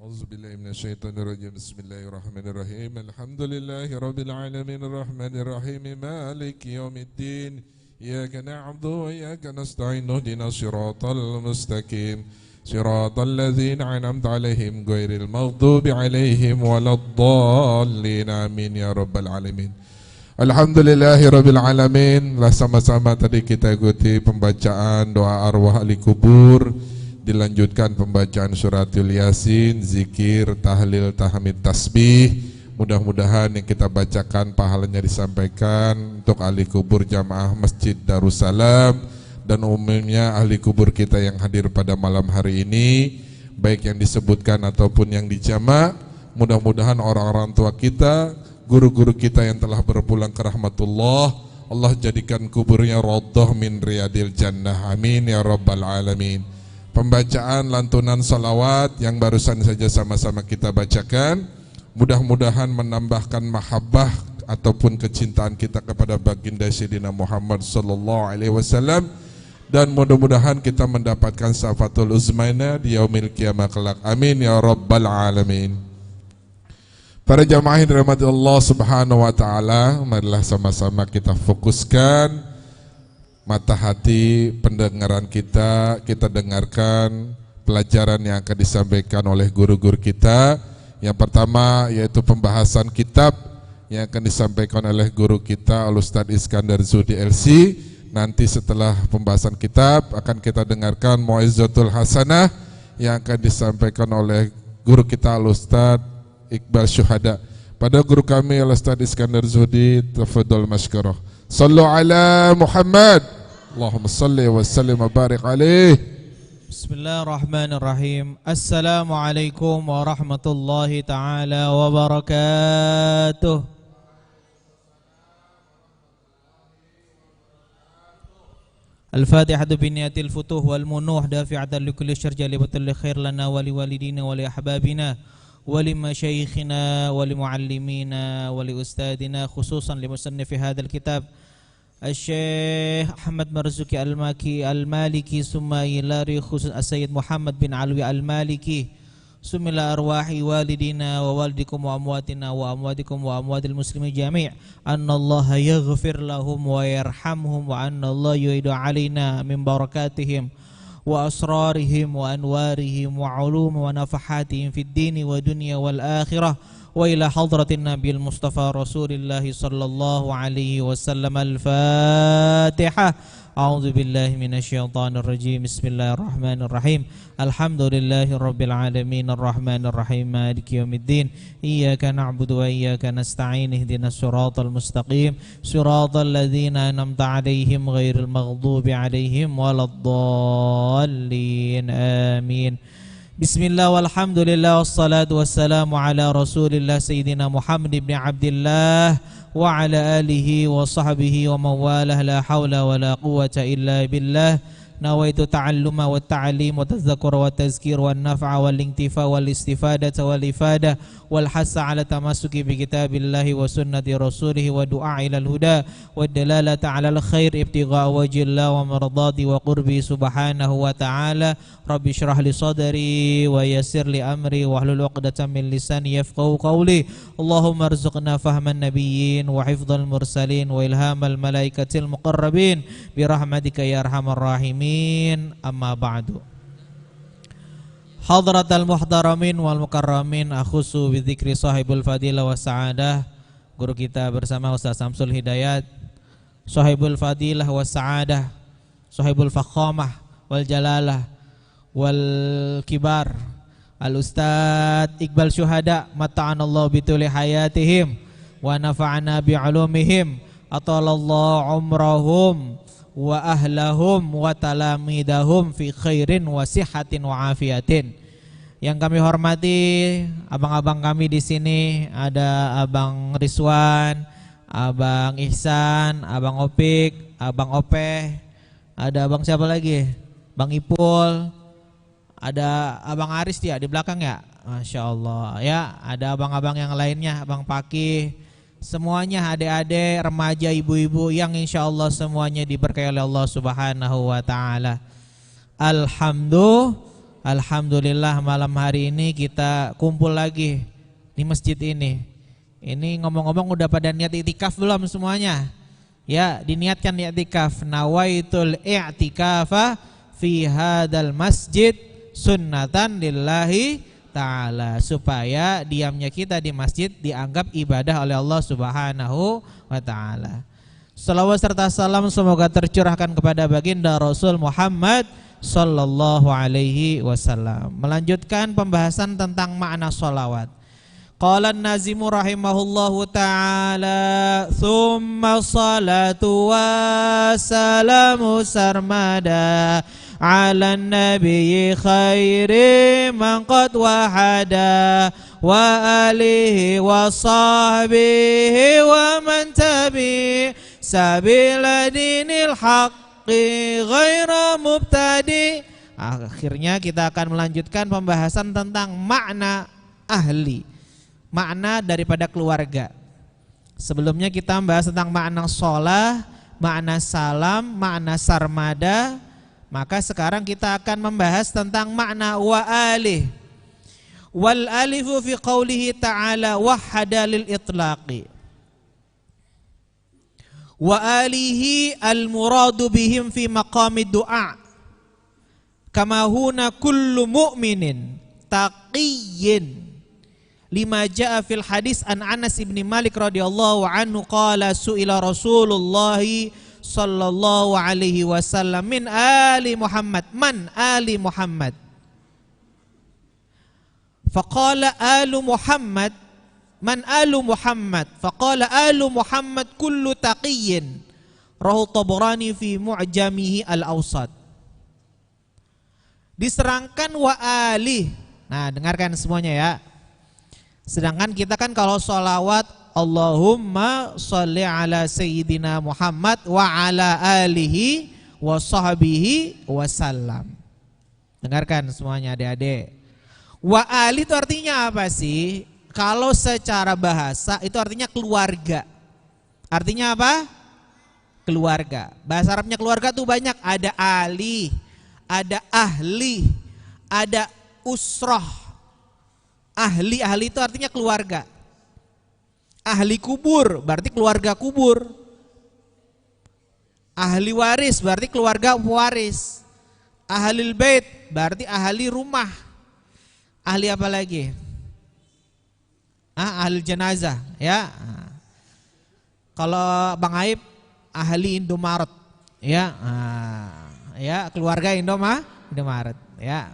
أعوذ بالله من الشيطان الرجيم بسم الله الرحمن الرحيم الحمد لله رب العالمين الرحمن الرحيم مالك يوم الدين إياك نعبد وإياك نستعين اهدنا الصراط المستقيم صراط الذين أنعمت عليهم غير المغضوب عليهم ولا الضالين آمين يا رب العالمين. Alhamdulillahirabbil alamin. Lah sama-sama tadi kita ikuti pembacaan doa arwah ahli kubur, dilanjutkan pembacaan suratul yasin, zikir, tahlil, tahmid, tasbih. Mudah-mudahan yang kita bacakan pahalanya disampaikan untuk ahli kubur jamaah Masjid Darussalam dan umumnya ahli kubur kita yang hadir pada malam hari ini. baik yang disebutkan ataupun yang dijamak. Mudah-mudahan orang-orang tua kita, guru-guru kita yang telah berpulang ke rahmatullah, Allah jadikan kuburnya raudhah min riyadil jannah. Amin ya rabbal alamin. Pembacaan lantunan salawat yang barusan saja sama-sama kita bacakan, mudah-mudahan menambahkan mahabbah ataupun kecintaan kita kepada baginda Sayyidina Muhammad sallallahu alaihi wasallam, dan mudah-mudahan kita mendapatkan syafatul uzmaina di yaumil qiyamah kelak. Amin ya rabbal alamin. Para jamaah yang dirahmati Allah Subhanahu wa taala, marilah sama-sama kita fokuskan mata hati pendengaran kita dengarkan pelajaran yang akan disampaikan oleh guru-guru kita. Yang pertama yaitu pembahasan kitab yang akan disampaikan oleh guru kita Al-Ustadz Iskandar Zudi LC. Nanti setelah pembahasan kitab akan kita dengarkan Mau'izatul Hasanah yang akan disampaikan oleh guru kita Al-Ustadz Iqbal Syuhada. Pada guru kami Al-Ustadz Iskandar Zudi, tafadhal masykurah. Sallu ala Muhammad. Allahumma salli wa sallim wa barik alaih. Bismillahirrahmanirrahim. Assalamualaikum warahmatullahi taala wabarakatuh. Al-Fatihatu biniyatil futuh wal munuh dafi'atan likulli syarr jalibatan li khair lana wa li walidina wa li ahbabina wa li masyayikhina wa li muallimina wa li ustadina, khususan li musannifi hadzal kitab Al-Syekh Ahmad Marzuki Al-Maliki summa ilari khusus As-Sayyid Muhammad bin Alwi Al-Maliki summa ila arwahi walidina wa walidikum wa amwatina wa amwatikum wa amwatil muslimin jami' anna Allah yaghfir lahum wa yarhamhum wa anna Allah yu'idu alaina min barakatihim wa asrarihim wa anwarihim wa ulum wa nafahatihim fid dini wa dunya wal akhirah wa ila hadratin Nabiil Mustafa Rasulillah sallallahu alaihi wasallam. Al-Fatihah. A'udzu billahi minasyaitonir rajim. Bismillahirrahmanirrahim. Alhamdulillahi rabbil alamin arrahmanir rahim maliki yaumiddin. Iyyaka na'budu wa iyyaka nasta'in. Ihdinas siratal mustaqim. Siratal ladzina an'amta 'alaihim ghairil maghdubi 'alaihim waladdallin. Amin. Bismillah walhamdulillah wassalatu wassalamu ala rasulillah Sayyidina Muhammad ibn Abdillah wa ala alihi wa sahbihi wa mawalah. La hawla wa la quwwata illa billah. Nawaitu ta'alluma wa ta'alim wa tadhakkur wa tazkir wa naf'a wal intifa wal istifadata wal ifada wal hassa ala tamassuki bi kitabillahi wa sunnati rasulih wa du'a ila al-huda wa dalalata ala al-khair ibtigha wajhillah wa mardati wa qurbi subhanahu wa ta'ala. Rabbi syrah li sadri wa yassir li amri wa hlul 'uqdatam min lisani yafqahu qawli. Allahumma arzuqna fahman nabiyyin wa hifdzal mursalin wa ilhamal malaikatil muqarrabin bi rahmatika ya arhamar rahimin. Amma ba'du. Hadratal muhtaramin wal mukarramin, akhusu bi dzikri sahibul fadilah was sa'adah. Guru kita bersama Ustaz Samsul Hidayat, sahibul fadilah was sa'adah, sahibul fakhamah wal jalalah wal kibar, Al-Ustadz Iqbal Syuhada, mata'anallahu bituli hayatihim wa nafa'ana bi'ulumihim, atalallahu umrahum wa ahlahum wa talamidahum fi khairin wa sihatin wa afiatin. Yang kami hormati abang-abang kami di sini, ada Abang Rizwan, Abang Ihsan, Abang Opik, Abang Opeh, ada Abang siapa lagi? Bang Ipul, ada Abang Aris dia di belakang ya, Masya Allah ya, ada abang-abang yang lainnya, Abang Pakih. Semuanya adik-adik, remaja, ibu-ibu yang insya Allah semuanya diberkahi oleh Allah Subhanahu wa ta'ala. Alhamdulillah malam hari ini kita kumpul lagi di masjid ini. Ini ngomong-ngomong udah pada niat i'tikaf belum semuanya? Ya, diniatkan i'tikaf. Nawaitul i'tikafa fi hadal masjid sunnatan lillahi ta'ala, supaya diamnya kita di masjid dianggap ibadah oleh Allah Subhanahu wa ta'ala. Salawat serta salam semoga tercurahkan kepada baginda Rasul Muhammad sallallahu alaihi wasallam. Melanjutkan pembahasan tentang makna salawat. Qala an-nazimu rahimahullahu ta'ala, thumma salatu wa salamu sarmada على النبي خير من قد وحدا وآله وصحبه ومن تبع سبيل دين الحق غير مبتدئ. Akhirnya kita akan melanjutkan pembahasan tentang makna ahli, makna daripada keluarga. Sebelumnya kita membahas tentang makna sholah, makna salam, makna sarmada. Maka sekarang kita akan membahas tentang makna wa alih. Wal alifu fi qawlihi ta'ala wahhada lil itlaqi. Wa alihi al muradu bihim fi maqami du'a. Kama huna kullu mu'minin taqiyyin. Lima ja'a fil hadis an Anas ibn Malik radhiyallahu anhu qala su'ila Rasulullah sallallahu alaihi wasallam min ali Muhammad man ali Muhammad faqala alu Muhammad man alu Muhammad faqala alu Muhammad kullu taqiyyin rawahu Tabarani fi mu'jamihi al-awsat. Diserangkan wa ali. Nah, dengarkan semuanya ya. Sedangkan kita kan kalau sholawat Allahumma sholli ala sayyidina Muhammad wa ala alihi wa sahbihi wa sallam. Dengarkan semuanya adik-adik. Wa ali itu artinya apa sih? Kalau secara bahasa itu artinya keluarga. Artinya apa? Keluarga. Bahasa Arabnya keluarga tuh banyak. Ada ali, ada ahli, ada usroh. Ahli itu artinya keluarga. Ahli kubur berarti keluarga kubur. Ahli waris berarti keluarga waris. Ahlil bait berarti ahli rumah. Ahli apa lagi? Ahli jenazah ya. Kalau Bang Aib ahli Indomaret ya. Ya keluarga Indomaret ya.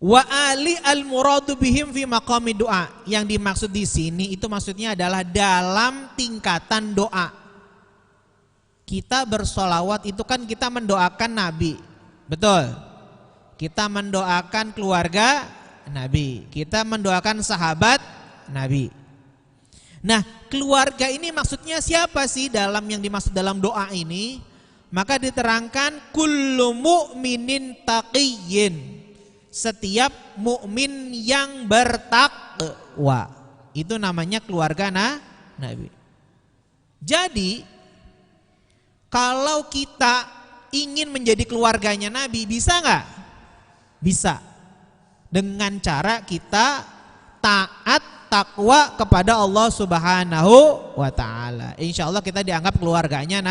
Wa ali al muradu bihim fi maqami doa. Yang dimaksud di sini itu maksudnya adalah dalam tingkatan doa. Kita bersolawat itu kan kita mendoakan Nabi, betul. Kita mendoakan keluarga Nabi, kita mendoakan sahabat Nabi. Nah, keluarga ini maksudnya siapa sih dalam yang dimaksud dalam doa ini? Maka diterangkan kullu mu'minin taqiyyin. Setiap mukmin yang bertakwa itu namanya keluarga Nabi. Jadi kalau kita ingin menjadi keluarganya Nabi bisa nggak? Bisa. Dengan cara kita taat takwa kepada Allah Subhanahu wa taala. Insya Allah kita dianggap keluarganya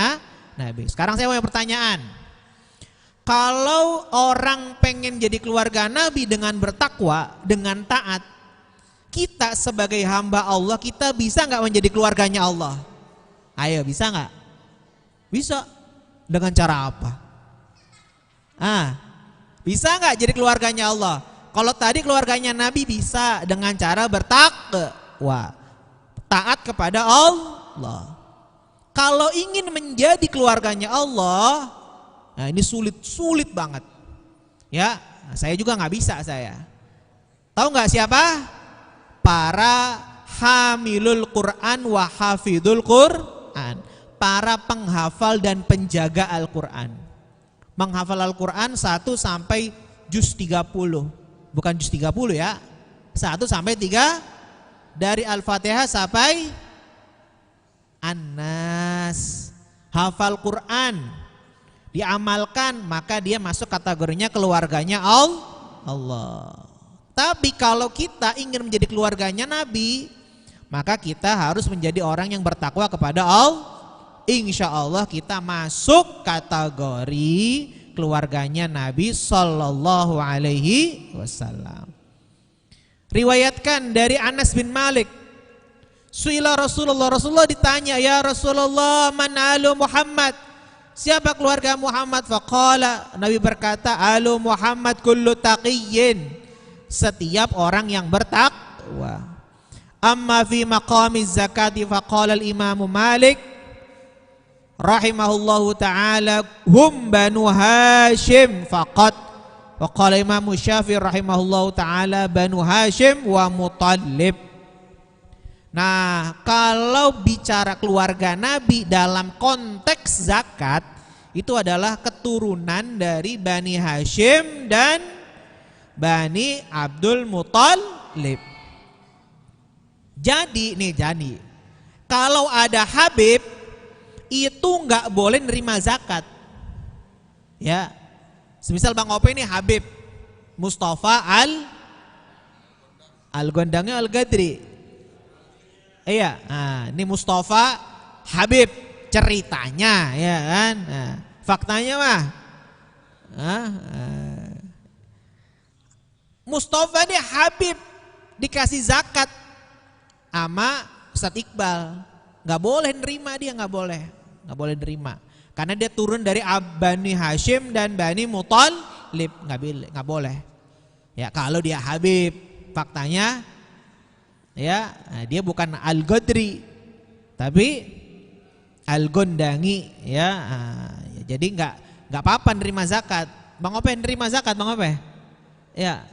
Nabi. Sekarang saya punya pertanyaan. Kalau orang pengen jadi keluarga Nabi dengan bertakwa, dengan taat, kita sebagai hamba Allah, kita bisa nggak menjadi keluarganya Allah? Ayo, bisa nggak? Bisa. Dengan cara apa? Bisa nggak jadi keluarganya Allah? Kalau tadi keluarganya Nabi bisa dengan cara bertakwa, taat kepada Allah. Kalau ingin menjadi keluarganya Allah, nah ini sulit banget. Ya, saya juga nggak bisa saya. Tahu nggak siapa? Para hamilul Quran wa hafidul Quran. Para penghafal dan penjaga Al-Quran. Menghafal Al-Quran 1 sampai juz 30. Bukan juz 30 ya. 1 sampai 3 dari Al-Fatihah sampai An-Nas. Hafal Quran, diamalkan, maka dia masuk kategorinya keluarganya Allah. Tapi kalau kita ingin menjadi keluarganya Nabi, maka kita harus menjadi orang yang bertakwa kepada Allah. Insya Allah kita masuk kategori keluarganya Nabi Sallallahu Alaihi Wasallam. Riwayatkan dari Anas bin Malik, suila Rasulullah ditanya, ya Rasulullah, man alu Muhammad, siapa keluarga Muhammad? Faqala, Nabi berkata, alu Muhammad kullu taqiyyin, setiap orang yang bertakwa. Amma fi maqami zakati faqala al-Imam Malik rahimahullahu taala hum Banu Hashim faqat. Wa qala Imam Syafi'i rahimahullahu taala Banu Hashim wa Muttalib. Nah, kalau bicara keluarga Nabi dalam konteks zakat itu adalah keturunan dari Bani Hashim dan Bani Abdul Muttalib. Jadi kalau ada Habib itu nggak boleh nerima zakat. Ya, semisal Bang Ope ini Habib Mustafa Al-Gondangnya Al-Gadri. Iya, nah, ini Mustafa Habib ceritanya, ya kan? Nah, faktanya mah, Mustafa ini Habib dikasih zakat sama Ustadz Iqbal, nggak boleh nerima dia, nggak boleh nerima, karena dia turun dari Bani Hashim dan Bani Muttalib, nggak boleh. Ya kalau dia Habib, faktanya. Ya, dia bukan Al-Gadri tapi Al-Gondangi ya. Jadi nggak apa-apa nerima zakat. Bang Ope nerima zakat, Bang Ope? Ya,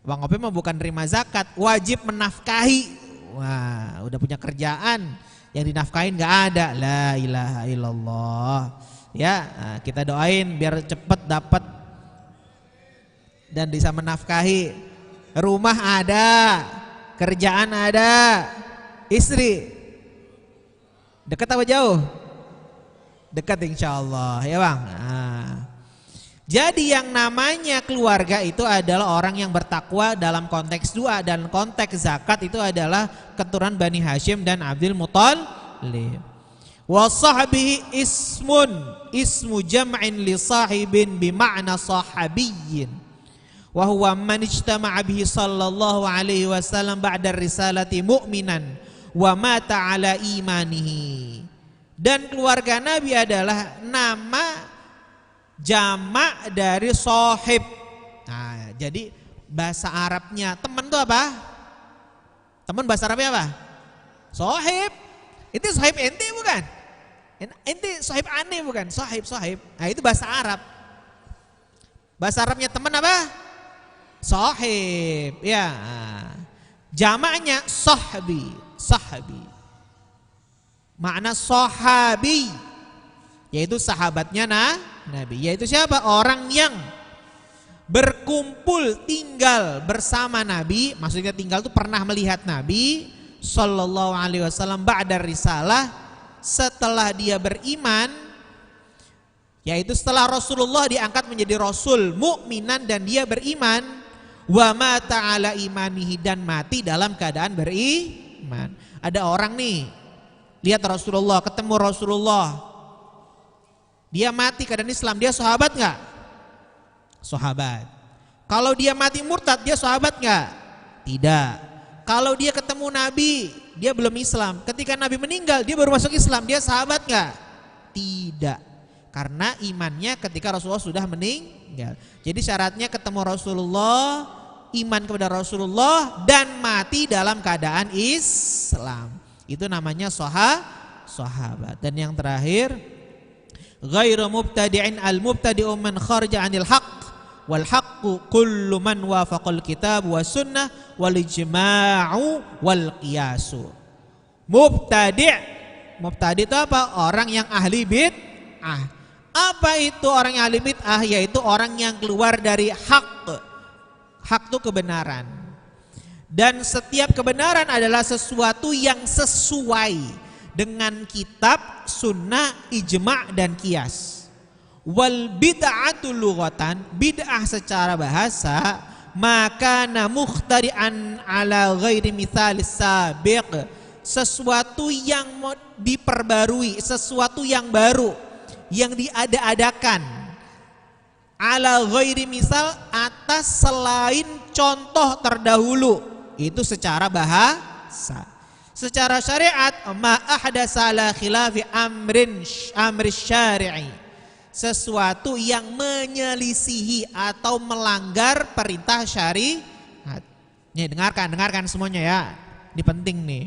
Bang Ope mah bukan nerima zakat, wajib menafkahi. Wah, udah punya kerjaan, yang dinafkahin nggak ada. La ilaha illallah. Ya, kita doain biar cepet dapat dan bisa menafkahi. Rumah ada, kerjaan ada, istri dekat apa jauh? Dekat insya Allah ya Bang. Jadi yang namanya keluarga itu adalah orang yang bertakwa dalam konteks dua, dan konteks zakat itu adalah keturunan Bani Hashim dan Abdul Muttalib. Wa sahbihi ismu jam'in li sahibin bima'na sahabiyyin. Wa huwa man ijtama'a bihi sallallahu alaihi wasallam ba'da risalati mu'minan wa mata ala imanihi. Dan keluarga Nabi adalah nama jamak dari sahib. Nah, jadi bahasa Arabnya teman itu apa? Teman bahasa Arabnya apa? Sahib. Itu sahib ente bukan? Ente sahib aneh bukan? Sahib. Nah, itu bahasa Arab. Bahasa Arabnya teman apa? Sahib, ya. Jamaknya sahbi. Makna sahabi yaitu sahabatnya Nabi. Yaitu siapa? Orang yang berkumpul tinggal bersama Nabi. Maksudnya tinggal itu pernah melihat Nabi sallallahu alaihi wasallam ba'da risalah, setelah dia beriman, yaitu setelah Rasulullah diangkat menjadi Rasul, mukminan dan dia beriman. Wa mata ala imanihi, dan mati dalam keadaan beriman. Ada orang nih lihat Rasulullah, ketemu Rasulullah, dia mati keadaan Islam, dia sahabat nggak? Sahabat. Kalau dia mati murtad, dia sahabat nggak? Tidak. Kalau dia ketemu Nabi, dia belum Islam, ketika Nabi meninggal dia baru masuk Islam, dia sahabat nggak? Tidak. Karena imannya ketika Rasulullah sudah meninggal. Jadi syaratnya ketemu Rasulullah, iman kepada Rasulullah, dan mati dalam keadaan Islam. Itu namanya sahabat. Dan yang terakhir, ghairu mubtadi'in al-mubtadi'u man kharaja 'anil haqq wal haqqu kullu man wafaqal kitab was sunnah wal ijma'u wal qiyasu. Mubtadi' itu apa? Orang yang ahli bid'ah. Apa itu orang yang ahli bid'ah? Yaitu orang yang keluar dari hak. Hak itu kebenaran. Dan setiap kebenaran adalah sesuatu yang sesuai dengan kitab, sunnah, ijma' dan qiyas. Wal bid'atu lughatan, bid'ah secara bahasa, maka mukhtari'an ala ghairi mithalis sabiq, sesuatu yang diperbarui, sesuatu yang baru, yang diada-adakan, ala ghairi misal, atas selain contoh terdahulu. Itu secara bahasa. Secara syariat, ma ahdasa ala khilafi amri syari'i, sesuatu yang menyelisihi atau melanggar perintah syariat. Nih dengarkan semuanya ya, ini penting nih.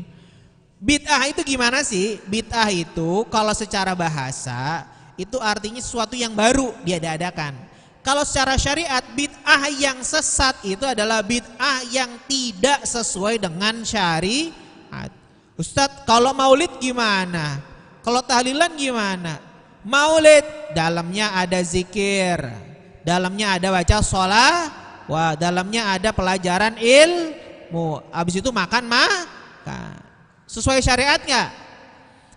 Bid'ah itu gimana sih? Bid'ah itu kalau secara bahasa itu artinya sesuatu yang baru diadakan. Kalau secara syariat bid'ah yang sesat itu adalah bid'ah yang tidak sesuai dengan syariat. Ustadz, kalau maulid gimana? Kalau tahlilan gimana? Maulid dalamnya ada zikir, dalamnya ada baca sholat, wah dalamnya ada pelajaran ilmu. Habis itu makan makan. Sesuai syariat nggak?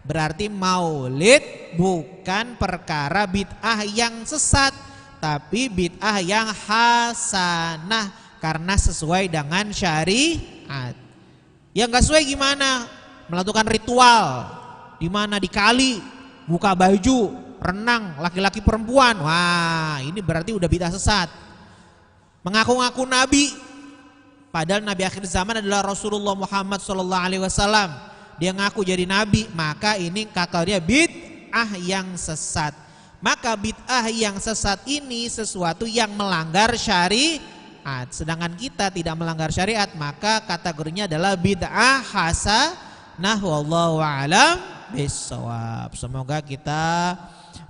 Berarti maulid bukan perkara bid'ah yang sesat, tapi bid'ah yang hasanah karena sesuai dengan syariat. Yang nggak sesuai gimana? Melakukan ritual di mana di kali, buka baju, renang laki-laki perempuan. Wah, ini berarti udah bid'ah sesat. Mengaku-ngaku nabi, padahal nabi akhir zaman adalah Rasulullah Muhammad SAW. Dia ngaku jadi nabi, maka ini kakalnya bid'ah yang sesat. Maka bid'ah yang sesat ini sesuatu yang melanggar syariat. Sedangkan kita tidak melanggar syariat, maka kategorinya adalah bid'ah hasanah. Wallahu a'lam bishawab. Semoga kita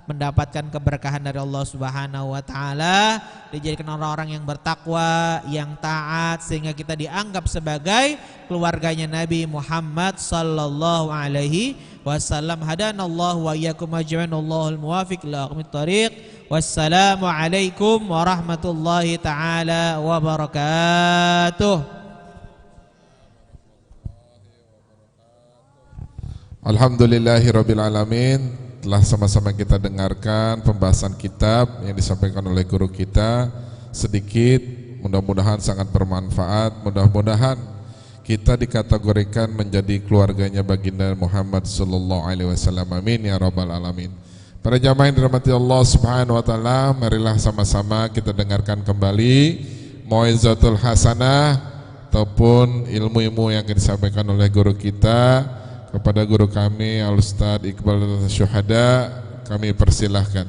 mendapatkan keberkahan dari Allah Subhanahu wa taala, dijadikan orang-orang yang bertakwa, yang taat, sehingga kita dianggap sebagai keluarganya Nabi Muhammad sallallahu alaihi wasallam. Hadanallahu wa iyyakum ajma'an, muwafiq ila aqwamit thariq. Wassalamu alaikum warahmatullahi taala wabarakatuh. Alhamdulillahirabbil alamin. Telah sama-sama kita dengarkan pembahasan kitab yang disampaikan oleh guru kita sedikit, mudah-mudahan sangat bermanfaat. Mudah-mudahan kita dikategorikan menjadi keluarganya baginda Muhammad sallallahu alaihi wasallam. Amin ya rabbal alamin. Para jamaah yang dirahmati Allah Subhanahu wa taala, marilah sama-sama kita dengarkan kembali Mau'izatul Hasanah ataupun ilmu-ilmu yang akan disampaikan oleh guru kita. Kepada guru kami Al-Ustaz Iqbal Syuhada kami persilahkan.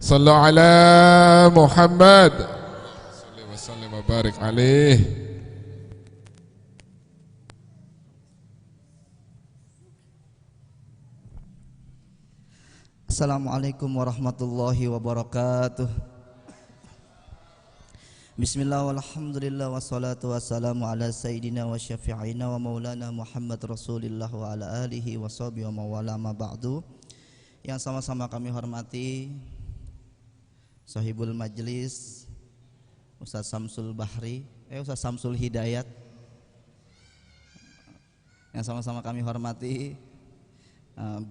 Sallu ala Muhammad salli wa sallim wa barik alaih. Assalamualaikum warahmatullahi wabarakatuh. Bismillah walhamdulillah wassalatu wassalamu ala sayyidina wa syafi'ina wa maulana Muhammad Rasulillah wa ala alihi wa sahbihi wa mawala ma ba'du. Yang sama-sama kami hormati sahibul majlis Ustaz Samsul Bahri, Ustaz Samsul Hidayat. Yang sama-sama kami hormati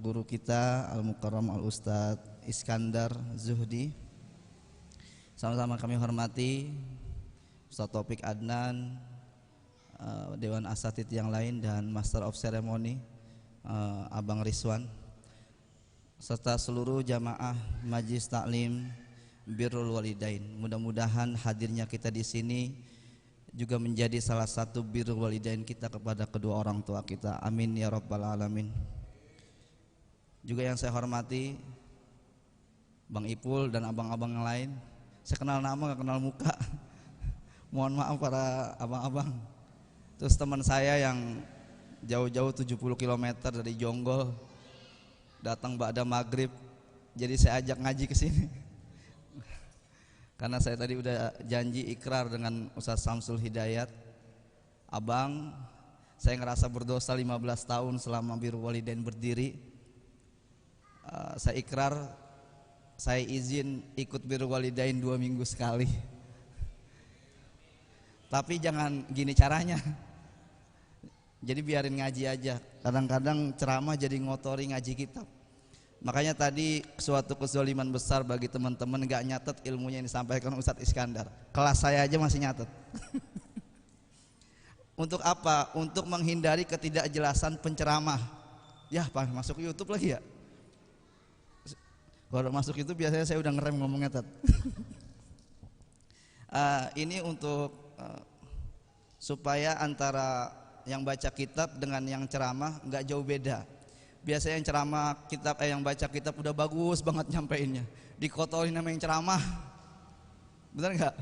guru kita Al-Mukarram Al-Ustaz Iskandar Zuhdi. Sama-sama kami hormati Ustaz Taufik Adnan, Dewan Asatid yang lain, dan Master of Ceremony Abang Rizwan, serta seluruh jamaah Majlis Taklim Birrul Walidain. Mudah-mudahan hadirnya kita di sini juga menjadi salah satu birrul walidain kita kepada kedua orang tua kita. Amin ya rabbal alamin. Juga yang saya hormati Bang Ipul dan abang-abang yang lain. Saya kenal nama gak kenal muka. Mohon maaf para abang-abang. Terus teman saya yang jauh-jauh 70 km dari Jonggol datang ba'da maghrib, jadi saya ajak ngaji ke sini. Karena saya tadi udah janji ikrar dengan Ustaz Samsul Hidayat. Abang, saya ngerasa berdosa 15 tahun selama Birrul Walidain berdiri. Saya ikrar, saya izin ikut Birrul Walidain 2 minggu sekali. Tapi jangan gini caranya. Jadi biarin ngaji aja. Kadang-kadang ceramah jadi ngotori ngaji kitab. Makanya tadi suatu kezaliman besar bagi teman-teman gak nyatet ilmunya yang disampaikan Ustadz Iskandar. Kelas saya aja masih nyatet. Untuk apa? Untuk menghindari ketidakjelasan penceramah. Ya Pak, masuk YouTube lagi ya. Kalau masuk itu biasanya saya udah ngerem ngomongnya Tat. Ini untuk supaya antara yang baca kitab dengan yang ceramah nggak jauh beda. Biasanya yang ceramah kitab yang baca kitab udah bagus banget nyampeinnya, dikotorin sama yang ceramah. Bener nggak?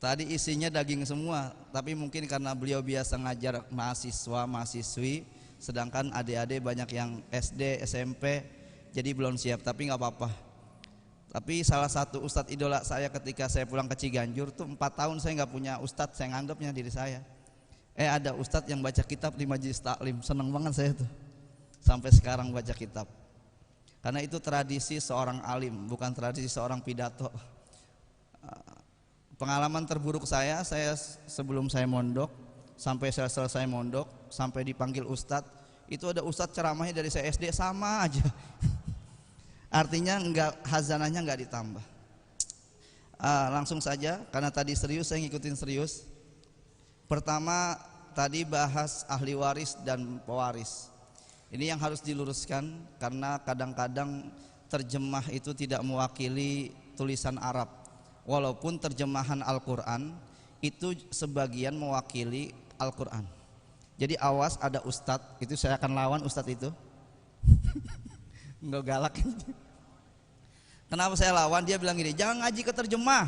Tadi isinya daging semua, tapi mungkin karena beliau biasa ngajar mahasiswa mahasiswi, sedangkan adik-adik banyak yang SD, SMP, jadi belum siap. Tapi nggak apa-apa. Tapi salah satu ustadz idola saya ketika saya pulang ke Ciganjur tuh 4 tahun saya nggak punya ustadz, saya nganggapnya diri saya. Ada ustadz yang baca kitab di majelis taklim, seneng banget saya tuh. Sampai sekarang baca kitab. Karena itu tradisi seorang alim, bukan tradisi seorang pidato. Pengalaman terburuk saya sebelum saya mondok, sampai saya selesai mondok, sampai dipanggil ustadz, itu ada ustadz ceramahnya dari saya SD sama aja. Artinya hazanahnya nggak ditambah. Langsung saja, karena tadi serius saya ngikutin serius. Pertama tadi bahas ahli waris dan pewaris. Ini yang harus diluruskan karena kadang-kadang terjemah itu tidak mewakili tulisan Arab. Walaupun terjemahan Al-Quran itu sebagian mewakili Al-Quran. Jadi awas ada ustadz, itu saya akan lawan ustadz itu. Enggak galak. Kenapa saya lawan? Dia bilang gini, jangan ngaji ke terjemah,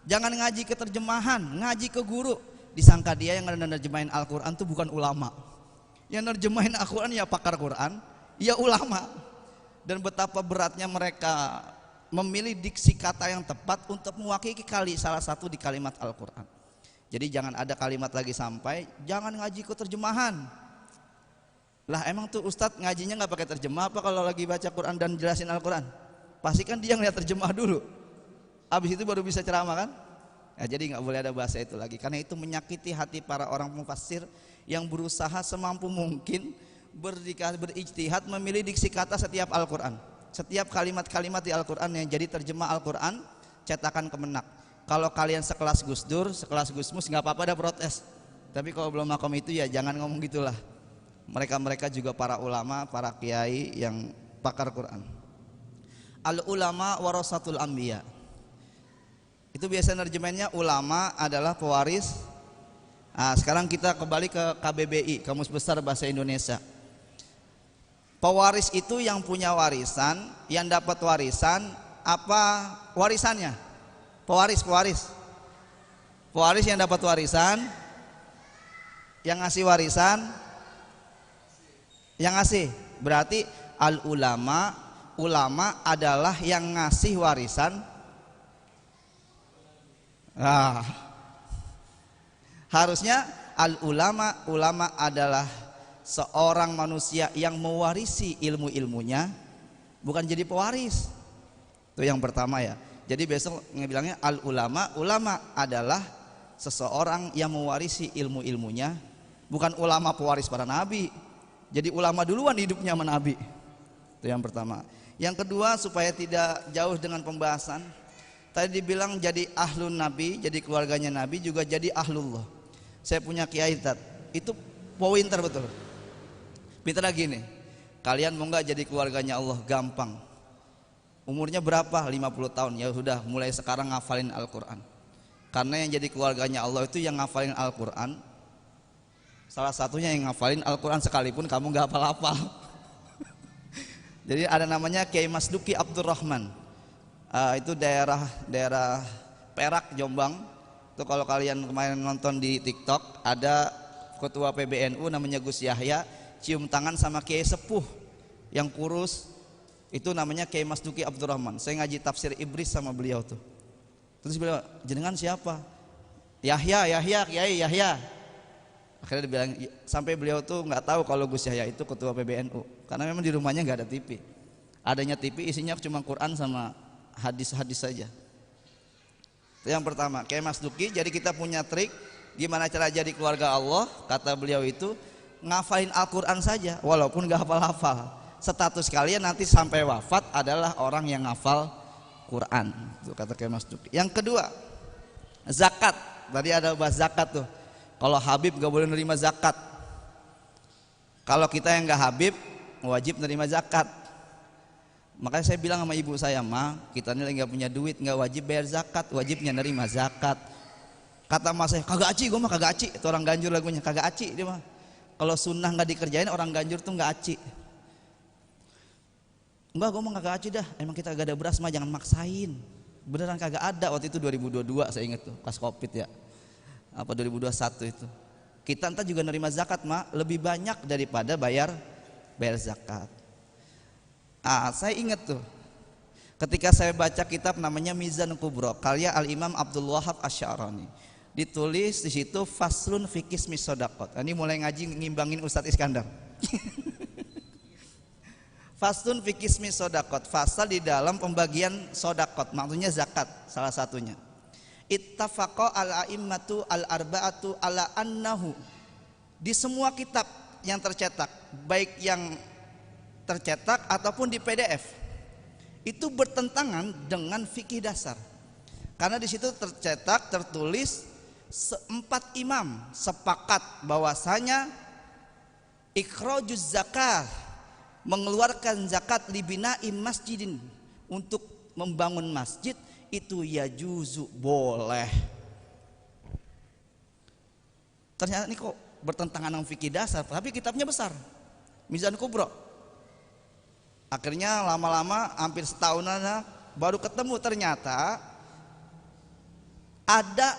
jangan ngaji ke terjemahan, ngaji ke guru. Disangka dia yang nerjemahin Al-Quran itu bukan ulama. Yang nerjemahin Al-Quran ya pakar Quran, ya ulama. Dan betapa beratnya mereka memilih diksi kata yang tepat untuk mewakili salah satu di kalimat Al-Quran. Jadi jangan ada kalimat lagi sampai jangan ngaji ke terjemahan. Lah emang tuh ustadz ngajinya nggak pakai terjemah apa kalau lagi baca Quran dan jelasin Al-Quran? Pasti kan dia ngeliat terjemah dulu, habis itu baru bisa ceramah kan? Ya, jadi nggak boleh ada bahasa itu lagi, karena itu menyakiti hati para orang mufassir yang berusaha semampu mungkin berijtihad memilih diksi kata setiap Al-Quran, setiap kalimat-kalimat di Al-Quran yang jadi terjemah Al-Quran cetakan kemenak. Kalau kalian sekelas Gus Dur, sekelas Gus Mus nggak apa-apa ada protes, tapi kalau belum makom itu ya jangan ngomong gitulah. Mereka juga para ulama, para kiai yang pakar Quran. Al ulama warasatul anbiya. Itu biasa nerjemahannya ulama adalah pewaris. Nah, sekarang kita kembali ke KBBI, Kamus Besar Bahasa Indonesia. Pewaris itu yang punya warisan, yang dapat warisan, apa warisannya? Pewaris. Pewaris yang dapat warisan, yang ngasih warisan, yang ngasih. Berarti al ulama adalah yang ngasih warisan. Harusnya al ulama adalah seorang manusia yang mewarisi ilmu-ilmunya, bukan jadi pewaris. Itu yang pertama ya. Jadi besok ngebilangnya al ulama adalah seseorang yang mewarisi ilmu-ilmunya, bukan ulama pewaris para nabi. Jadi ulama duluan hidupnya sama nabi. Itu yang pertama. Yang kedua, supaya tidak jauh dengan pembahasan, tadi dibilang jadi ahlun nabi, jadi keluarganya nabi, juga jadi ahlullah. Saya punya kiai itu pointer betul. Pinter lagi nih, kalian mau nggak jadi keluarganya Allah? Gampang. Umurnya berapa? 50 tahun. Ya sudah, mulai sekarang ngafalin Al-Quran. Karena yang jadi keluarganya Allah itu yang ngafalin Al-Quran. Salah satunya yang ngafalin Al-Quran sekalipun kamu nggak hafal-hafal. Jadi ada namanya Kiai Masduki Abdurrahman. Itu daerah Perak, Jombang. Itu kalau kalian kemarin nonton di TikTok, ada ketua PBNU namanya Gus Yahya cium tangan sama Kiai sepuh yang kurus. Itu namanya Kiai Masduki Abdurrahman. Saya ngaji tafsir Ibris sama beliau tuh. Terus beliau, jenengan siapa? Yahya, Kiai Yahya. Akhirnya dibilang, sampai beliau tuh nggak tahu kalau Gus Yahya itu ketua PBNU, karena memang di rumahnya nggak ada TV. Adanya TV isinya cuma Quran sama hadis-hadis saja. Itu yang pertama, Kiai Masduki. Jadi kita punya trik gimana cara jadi keluarga Allah. Kata beliau itu ngafalin Al-Quran saja, walaupun nggak hafal-hafal. Status kalian nanti sampai wafat adalah orang yang ngafal Quran. Itu kata Kiai Masduki. Yang kedua, zakat. Tadi ada bahas zakat tuh. Kalau Habib gak boleh nerima zakat. Kalau kita yang gak Habib wajib nerima zakat. Makanya saya bilang sama ibu saya, Ma, kita ini lagi gak punya duit, gak wajib bayar zakat, wajibnya nerima zakat. Kata mas saya, kagak aci, gue mah kagak aci. Itu orang Ganjur lagunya, kagak aci dia mah. Kalau sunnah gak dikerjain orang Ganjur tuh gak aci. Enggak, gue mah kagak aci dah. Emang kita gak ada beras mah jangan maksain. Beneran kagak ada waktu itu 2022 saya inget tuh, pas Covid ya. Apa 2021 itu. Kita entah juga nerima zakat lebih banyak daripada bayar zakat. Saya ingat tuh ketika saya baca kitab namanya Mizan Kubro karya Al Imam Abdul Wahab Asy-Sya'rani. Ditulis di situ faslun fi qismi shadaqat. Ini mulai ngaji ngimbangin Ustadz Iskandar. Faslun fi qismi shadaqat, fasal di dalam pembagian shadaqat, maksudnya zakat salah satunya. Ittafaqa al-a'immatu al-arba'atu ala annahu, di semua kitab yang tercetak, baik yang tercetak ataupun di PDF, itu bertentangan dengan fikih dasar. Karena di situ tertulis 4 imam sepakat bahwasanya ikhrajuz zakat, mengeluarkan zakat libina'i masjidin, untuk membangun masjid, itu yajuzu, boleh. Ternyata ini kok bertentangan dengan fikih dasar, tapi kitabnya besar, Mizan Kubro. Akhirnya lama-lama hampir setahunan baru ketemu, ternyata ada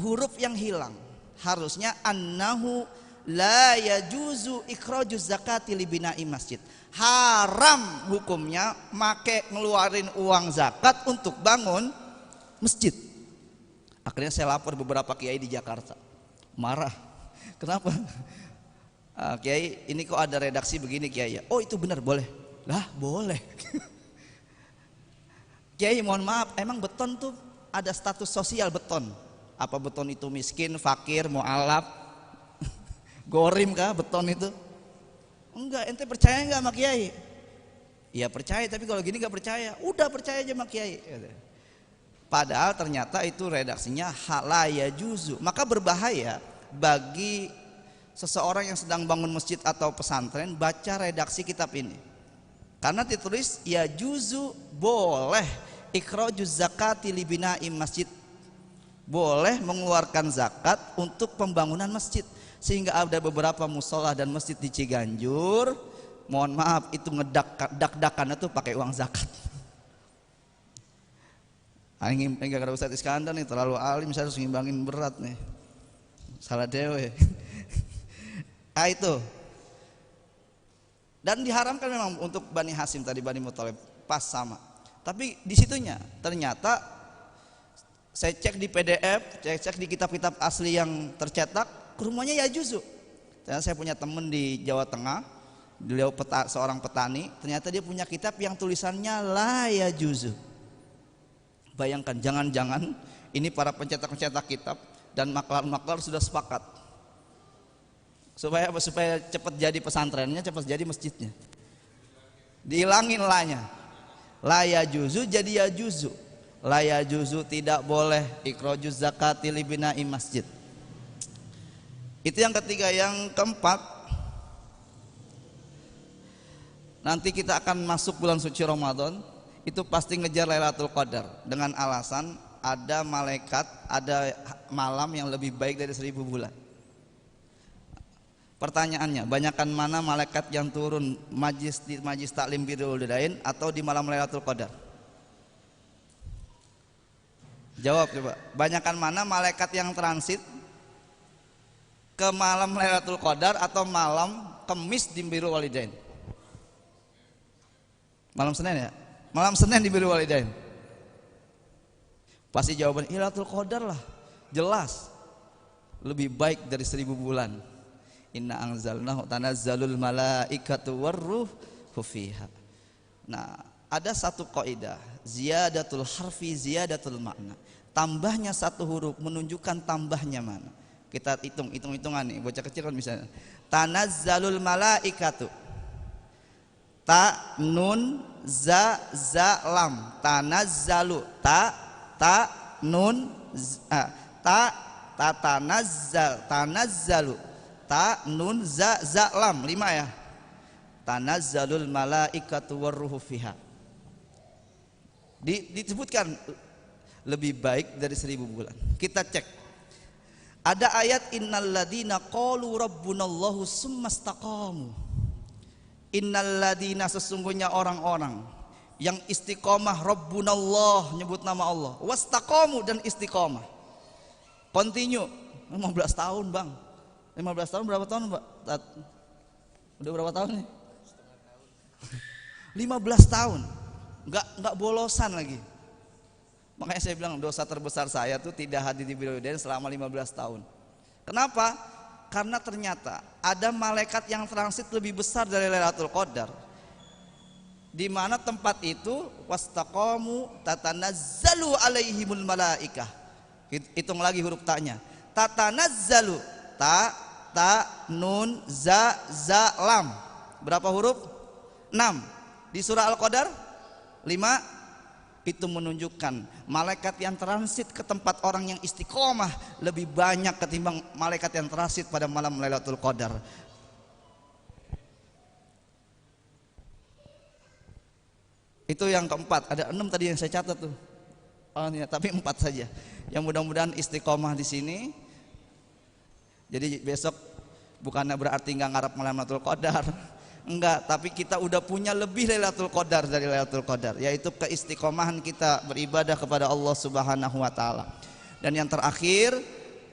huruf yang hilang. Harusnya annahu la yajuzu ikhrajuz zakati li bina'i masjid. Haram hukumnya make ngeluarin uang zakat untuk bangun masjid. Akhirnya saya lapor beberapa kiai di Jakarta. Marah. Kenapa? Kiai, ini kok ada redaksi begini kiai? Oh, itu benar, boleh. Lah, boleh. Kiai, mohon maaf, emang beton tuh ada status sosial beton? Apa beton itu miskin, fakir, mu'alaf, gorim kah beton itu? Enggak, ente percaya enggak sama kiai? Ya percaya, tapi kalau gini enggak percaya. Udah percaya aja sama kiai. Padahal ternyata itu redaksinya halaya juzu. Maka berbahaya bagi seseorang yang sedang bangun masjid atau pesantren baca redaksi kitab ini. Karena ditulis ya juzu, boleh ikhrajuz zakati li bina'i masjid, boleh mengeluarkan zakat untuk pembangunan masjid. Sehingga ada beberapa musola dan masjid di Ciganjur, mohon maaf, itu ngedak-dakannya tuh pakai uang zakat. Ini gara-gara Ustadz Iskandar nih terlalu alim, saya harus ngimbangin berat nih. Salah dewe. Itu. Dan diharamkan memang untuk Bani Hasim tadi, Bani Muthalib, pas sama. Tapi di situnya ternyata saya cek di PDF, saya cek di kitab-kitab asli yang tercetak, rumahnya ya juzu. Ternyata saya punya teman di Jawa Tengah, beliau seorang petani, ternyata dia punya kitab yang tulisannya la ya juzu. Bayangkan, jangan-jangan ini para pencetak-pencetak kitab dan maklar-maklar sudah sepakat supaya cepat jadi pesantrennya, cepat jadi masjidnya, dihilangin la-nya. La ya juzu jadi ya juzu. La ya juzu, tidak boleh ikhrajuz zakati li bina'i masjid. Itu yang ketiga. Yang keempat, nanti kita akan masuk bulan suci Ramadan, itu pasti ngejar Lailatul Qadar dengan alasan ada malaikat, ada malam yang lebih baik dari 1000 bulan. Pertanyaannya, banyakan mana malaikat yang turun di majlis taklim birrul walidain atau di malam Lailatul Qadar? Jawab coba. Banyakan mana malaikat yang transit ke malam Lailatul Qadar atau malam Kemis di birrul walidain? Malam Senin ya? Malam Senin di birrul walidain. Pasti jawaban Lailatul Qadar lah. Jelas. Lebih baik dari 1000 bulan. Inna anzalnahu tanazzalul malaikatu warruhu fiha. Nah, ada satu kaidah, ziyadatul harfi ziyadatul makna. Tambahnya satu huruf menunjukkan tambahnya mana. Kita hitung-hitungan nih, bocah kecil kan bisa. Tanazzalul malaikatu. Ta nun za lam. Tanazzalu. Ta nun tanazzalu. Ta nun za lam, 5 ya. Tanazzalul malaikatu warruhu fiha. Disebutkan lebih baik dari 1000 bulan. Kita cek. Ada ayat innalladzina qalu rabbunallahu summastaqamu. Innalladzina, sesungguhnya orang-orang yang istiqomah, rabbunallah, nyebut nama Allah, wastaqamu, dan istiqomah. Continue 15 tahun, Bang. 15 tahun berapa tahun Mbak? Udah berapa tahun nih? 15 tahun. Enggak bolosan lagi. Makanya saya bilang dosa terbesar saya tuh tidak hadir di Bidadari selama 15 tahun. Kenapa? Karena ternyata ada malaikat yang transit lebih besar dari Lailatul Qadar. Di mana tempat itu wastaqamu tatanazzalu alaihimul malaikah. Hitung lagi huruf ta-nya. Tatanazzalu ta nun za lam. Berapa huruf? 6. Di surah Al-Qadar 5. Itu menunjukkan malaikat yang transit ke tempat orang yang istiqomah lebih banyak ketimbang malaikat yang transit pada malam Lailatul Qadar. Itu yang keempat. Ada 6 tadi yang saya catat tuh. Oh, ya, tapi 4 saja. Yang mudah-mudahan istiqomah di sini. Jadi besok bukannya berarti nggak ngarap malam Lailatul Qadar. Enggak, tapi kita udah punya lebih Lailatul Qadar dari Lailatul Qadar, yaitu keistiqomahan kita beribadah kepada Allah Subhanahu wa taala. Dan yang terakhir,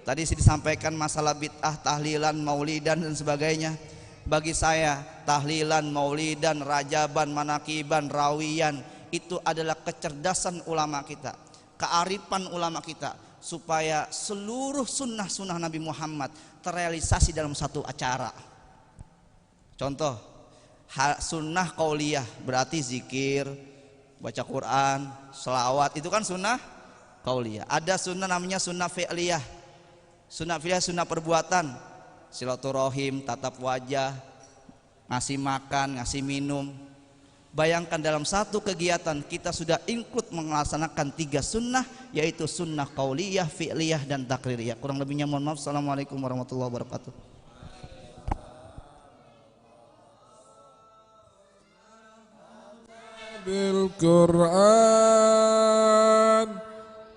tadi disampaikan masalah bid'ah, tahlilan, maulidan dan sebagainya. Bagi saya, tahlilan, maulidan, rajaban, manakiban, rawiyan itu adalah kecerdasan ulama kita, kearifan ulama kita supaya seluruh sunnah-sunnah Nabi Muhammad terrealisasi dalam satu acara. Contoh, sunnah qauliyah berarti zikir, baca Quran, selawat, itu kan sunnah qauliyah. Ada sunnah namanya sunnah fi'liyah. Sunnah fi'liyah sunnah perbuatan, silaturahim, tatap wajah, ngasih makan, ngasih minum. Bayangkan dalam satu kegiatan kita sudah include melaksanakan 3 sunnah, yaitu sunnah qauliyah, fi'liyah dan takririyah. Kurang lebihnya mohon maaf. Assalamualaikum warahmatullahi wabarakatuh. بالقرآن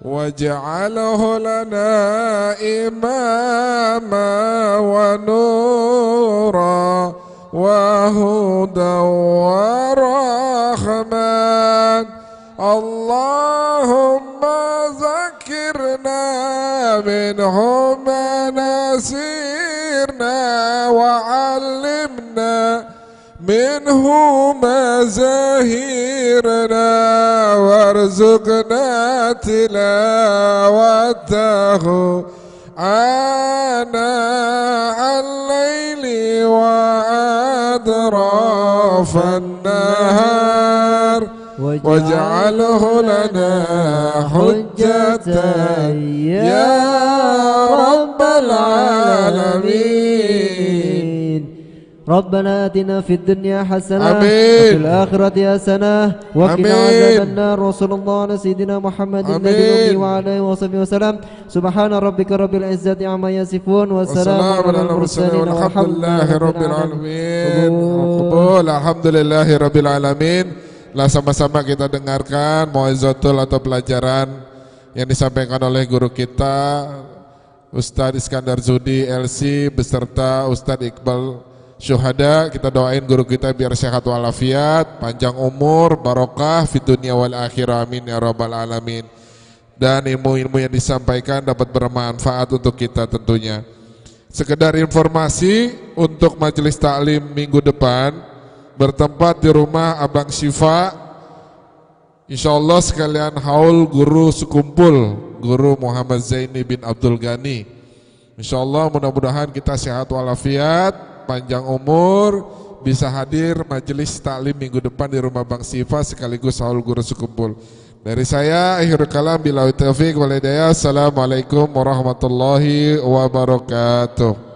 واجعله لنا إماما ونورا وهدى ورحمة اللهم ذكرنا منه ما نسينا وعلمنا منه ما زهيرنا وارزقنا تلاوته آناء الليل وأطراف النهار واجعله لنا حجة يا رب العالمين. ربنا آتنا في الدنيا حسنة آمين. وفي الآخرة حسنة وقنا عذاب النار وصلى الله على سيدنا محمد النبي الأمي وعلى آله وصحبه وسلم. سبحان ربك رب العزة عما يصفون والسلام على المرسلين والحمد لله رب العالمين. Alhamdulillah rabbil alamin. Lah sama-sama kita dengarkan mau'izatul atau pelajaran yang disampaikan oleh guru kita Ustadz Iskandar Zudi LC beserta Ustadz Iqbal Syuhada. Kita doain guru kita biar sehat walafiat, panjang umur, barokah fid dunya wal akhirah, amin ya rabbal alamin. Dan ilmu-ilmu yang disampaikan dapat bermanfaat untuk kita tentunya. Sekedar informasi untuk majelis taklim minggu depan bertempat di rumah Abang Syifa. Insyaallah sekalian haul guru sekumpul, Guru Muhammad Zaini bin Abdul Ghani. Insyaallah mudah-mudahan kita sehat walafiat, panjang umur, bisa hadir majelis taklim minggu depan di rumah Bang Sifa sekaligus haul guru sekumpul. Dari saya akhirul kalam billahi taufiq wal hidayah. Assalamualaikum warahmatullahi wabarakatuh.